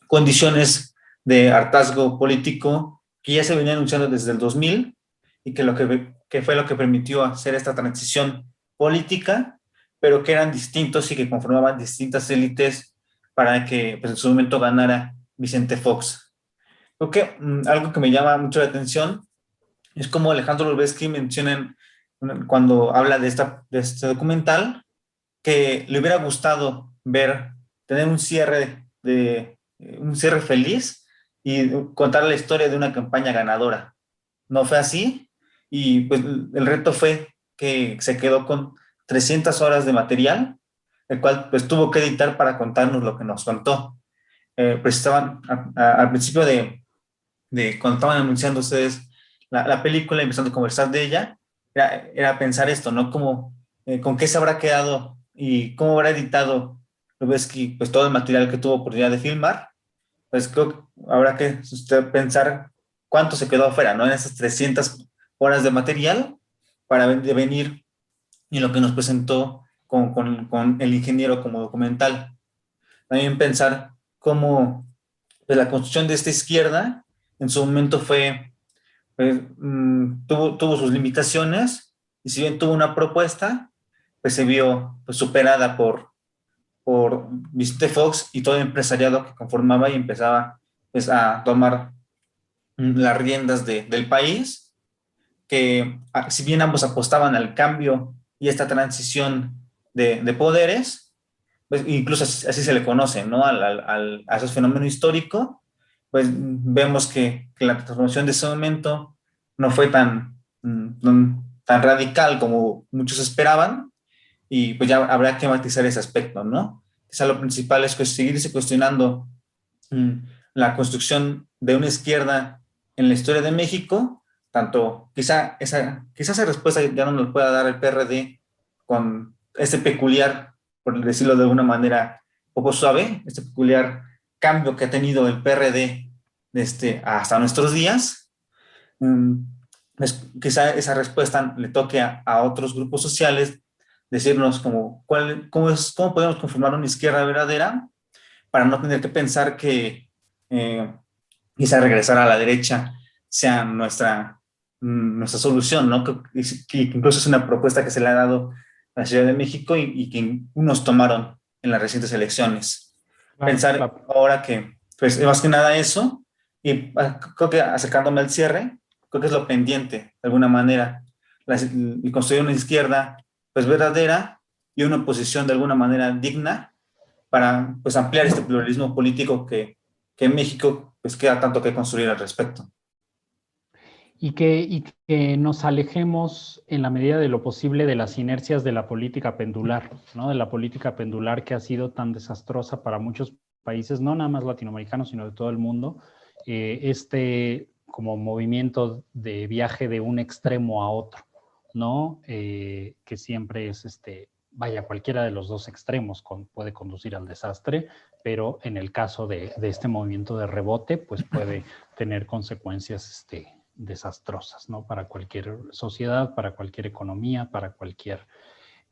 condiciones de hartazgo político que ya se venía anunciando desde el 2000, y que fue lo que permitió hacer esta transición política, pero que eran distintos y que conformaban distintas élites para que, pues, en su momento ganara Vicente Fox. Creo que algo que me llama mucho la atención es como Alejandro Lubezki menciona cuando habla de este documental, que le hubiera gustado tener un cierre feliz y contar la historia de una campaña ganadora. No fue así, y pues el reto fue que se quedó con 300 horas de material, el cual pues tuvo que editar para contarnos lo que nos contó. Pues estaban al principio cuando estaban anunciando ustedes la película, empezando a conversar de ella, era pensar esto, ¿no? Como, ¿con qué se habrá quedado y cómo habrá editado Lubezki, pues, todo el material que tuvo oportunidad de filmar? Pues creo que habrá que usted pensar cuánto se quedó afuera, ¿no? En esas 300 horas de material para venir y lo que nos presentó con el ingeniero como documental. También pensar cómo, pues, la construcción de esta izquierda en su momento pues, tuvo sus limitaciones, y si bien tuvo una propuesta, pues se vio, pues, superada por Vicente Fox y todo el empresariado que conformaba y empezaba, pues, a tomar las riendas del país, que si bien ambos apostaban al cambio y esta transición de poderes, pues incluso así se le conoce, ¿no? A ese fenómeno histórico, pues vemos que la transformación de ese momento no fue tan radical como muchos esperaban, y pues ya habrá que matizar ese aspecto, ¿no? Quizá lo principal es seguirse cuestionando la construcción de una izquierda en la historia de México, tanto quizá esa respuesta ya no nos pueda dar el PRD con este peculiar, por decirlo de alguna manera poco suave, este peculiar cambio que ha tenido el PRD hasta nuestros días. Quizá esa respuesta le toque a otros grupos sociales decirnos cómo podemos conformar una izquierda verdadera, para no tener que pensar que quizá regresar a la derecha sea nuestra solución, ¿no? Que incluso es una propuesta que se le ha dado a la Ciudad de México y que unos tomaron en las recientes elecciones. Claro, pensar claro. Ahora que, pues, más que nada eso, y creo que acercándome al cierre, creo que es lo pendiente, de alguna manera, y construir una izquierda, pues, verdadera, y una oposición de alguna manera digna, para, pues, ampliar este pluralismo político que en México, pues, queda tanto que construir al respecto. Y que nos alejemos en la medida de lo posible de las inercias de la política pendular, ¿no? De la política pendular que ha sido tan desastrosa para muchos países, no nada más latinoamericanos, sino de todo el mundo. Como movimiento de viaje de un extremo a otro, ¿no? Que siempre es vaya, cualquiera de los dos extremos puede conducir al desastre, pero en el caso de este movimiento de rebote, pues puede tener consecuencias desastrosas, ¿no? Para cualquier sociedad, para cualquier economía, para cualquier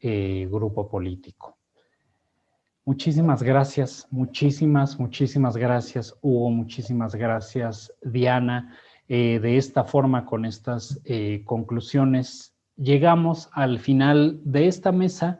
grupo político. Muchísimas gracias, muchísimas gracias, Hugo, muchísimas gracias, Diana. De esta forma, con estas conclusiones, llegamos al final de esta mesa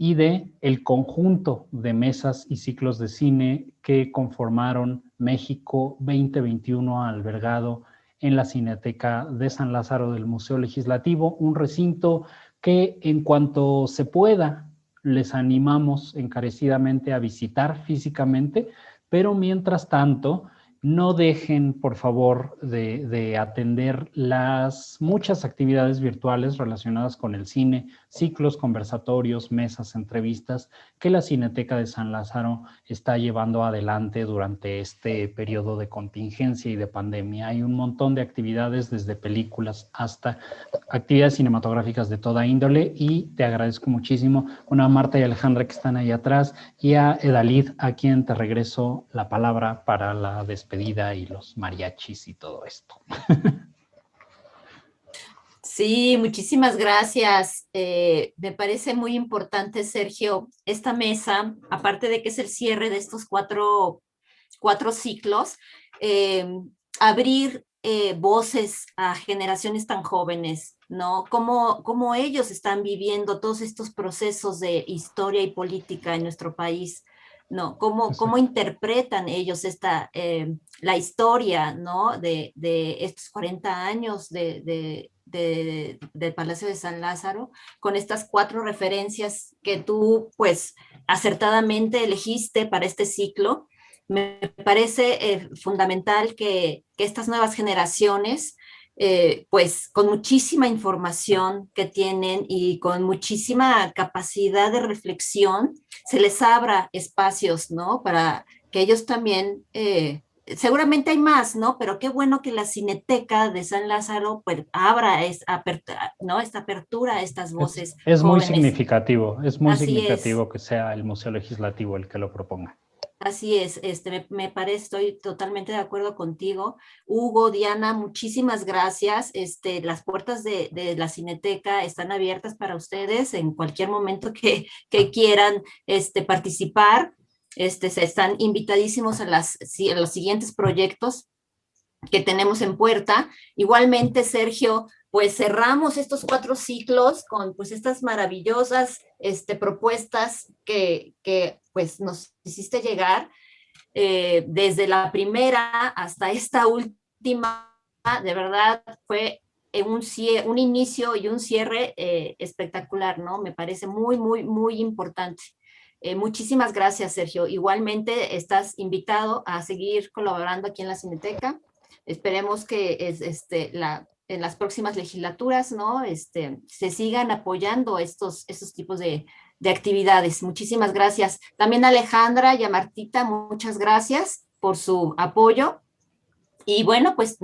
y de el conjunto de mesas y ciclos de cine que conformaron México 2021 albergado en la Cineteca de San Lázaro del Museo Legislativo, un recinto que en cuanto se pueda les animamos encarecidamente a visitar físicamente, pero mientras tanto no dejen, por favor, de atender las muchas actividades virtuales relacionadas con el cine, ciclos, conversatorios, mesas, entrevistas que la Cineteca de San Lázaro está llevando adelante durante este periodo de contingencia y de pandemia. Hay un montón de actividades, desde películas hasta actividades cinematográficas de toda índole, y te agradezco muchísimo. Bueno, a Marta y Alejandra que están ahí atrás, y a Edalid, a quien te regreso la palabra para la despedida y los mariachis y todo esto. Sí, muchísimas gracias. Me parece muy importante, Sergio, esta mesa, aparte de que es el cierre de estos cuatro ciclos, abrir voces a generaciones tan jóvenes, ¿no? Cómo ellos están viviendo todos estos procesos de historia y política en nuestro país, ¿no? Cómo interpretan ellos la historia, ¿no? De estos 40 años del Palacio de San Lázaro, con estas 4 referencias que tú, pues, acertadamente elegiste para este ciclo. Me parece fundamental que estas nuevas generaciones, pues con muchísima información que tienen y con muchísima capacidad de reflexión, se les abra espacios, ¿no? Para que ellos también, seguramente hay más, ¿no? Pero qué bueno que la Cineteca de San Lázaro, pues, abra ¿no? Esta apertura a estas voces es muy jóvenes. significativo, Así es. que sea el Museo Legislativo el que lo proponga. Así es, me parece, estoy totalmente de acuerdo contigo. Hugo, Diana, muchísimas gracias. Las puertas de la Cineteca están abiertas para ustedes en cualquier momento que quieran participar. Se están invitadísimos a los siguientes proyectos que tenemos en puerta. Igualmente, Sergio, pues cerramos estos 4 ciclos con pues estas maravillosas propuestas que pues nos hiciste llegar, desde la primera hasta esta última. De verdad fue un inicio y un cierre espectacular, ¿no? Me parece muy, muy, muy importante. Muchísimas gracias, Sergio. Igualmente estás invitado a seguir colaborando aquí en la Cineteca. Esperemos que en las próximas legislaturas, ¿no? Se sigan apoyando estos tipos de actividades. Muchísimas gracias. También a Alejandra y a Martita, muchas gracias por su apoyo. Y bueno, pues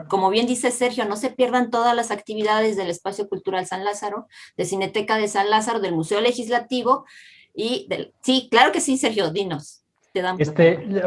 como bien dice Sergio, no se pierdan todas las actividades del Espacio Cultural San Lázaro, de Cineteca de San Lázaro, del Museo Legislativo sí, claro que sí, Sergio, dinos. Te damos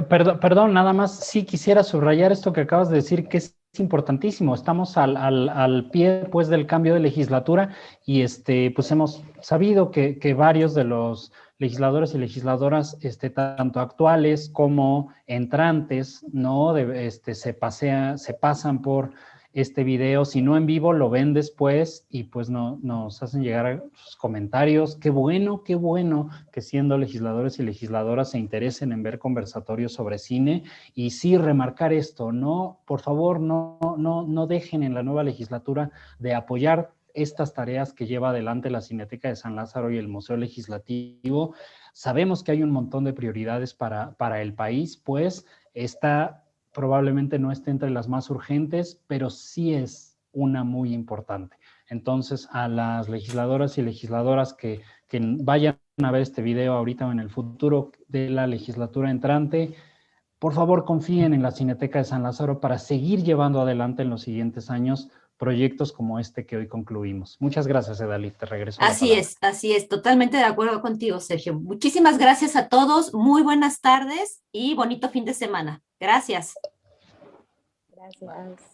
perdón, nada más, sí quisiera subrayar esto que acabas de decir, que es importantísimo. Estamos al pie, pues, del cambio de legislatura, y pues hemos sabido que varios de los legisladores y legisladoras, tanto actuales como entrantes, ¿no? Se pasan por este video, si no en vivo, lo ven después, y pues nos hacen llegar sus comentarios. Qué bueno que siendo legisladores y legisladoras se interesen en ver conversatorios sobre cine. Y sí, remarcar esto, ¿no? Por favor, no dejen en la nueva legislatura de apoyar estas tareas que lleva adelante la Cineteca de San Lázaro y el Museo Legislativo. Sabemos que hay un montón de prioridades para el país, pues esta probablemente no esté entre las más urgentes, pero sí es una muy importante. Entonces, a las legisladoras y legisladoras que vayan a ver este video ahorita o en el futuro de la legislatura entrante, por favor confíen en la Cineteca de San Lázaro para seguir llevando adelante en los siguientes años proyectos como este que hoy concluimos. Muchas gracias, Edalid, te regreso la palabra. Así es, totalmente de acuerdo contigo, Sergio. Muchísimas gracias a todos, muy buenas tardes y bonito fin de semana. Gracias. Gracias.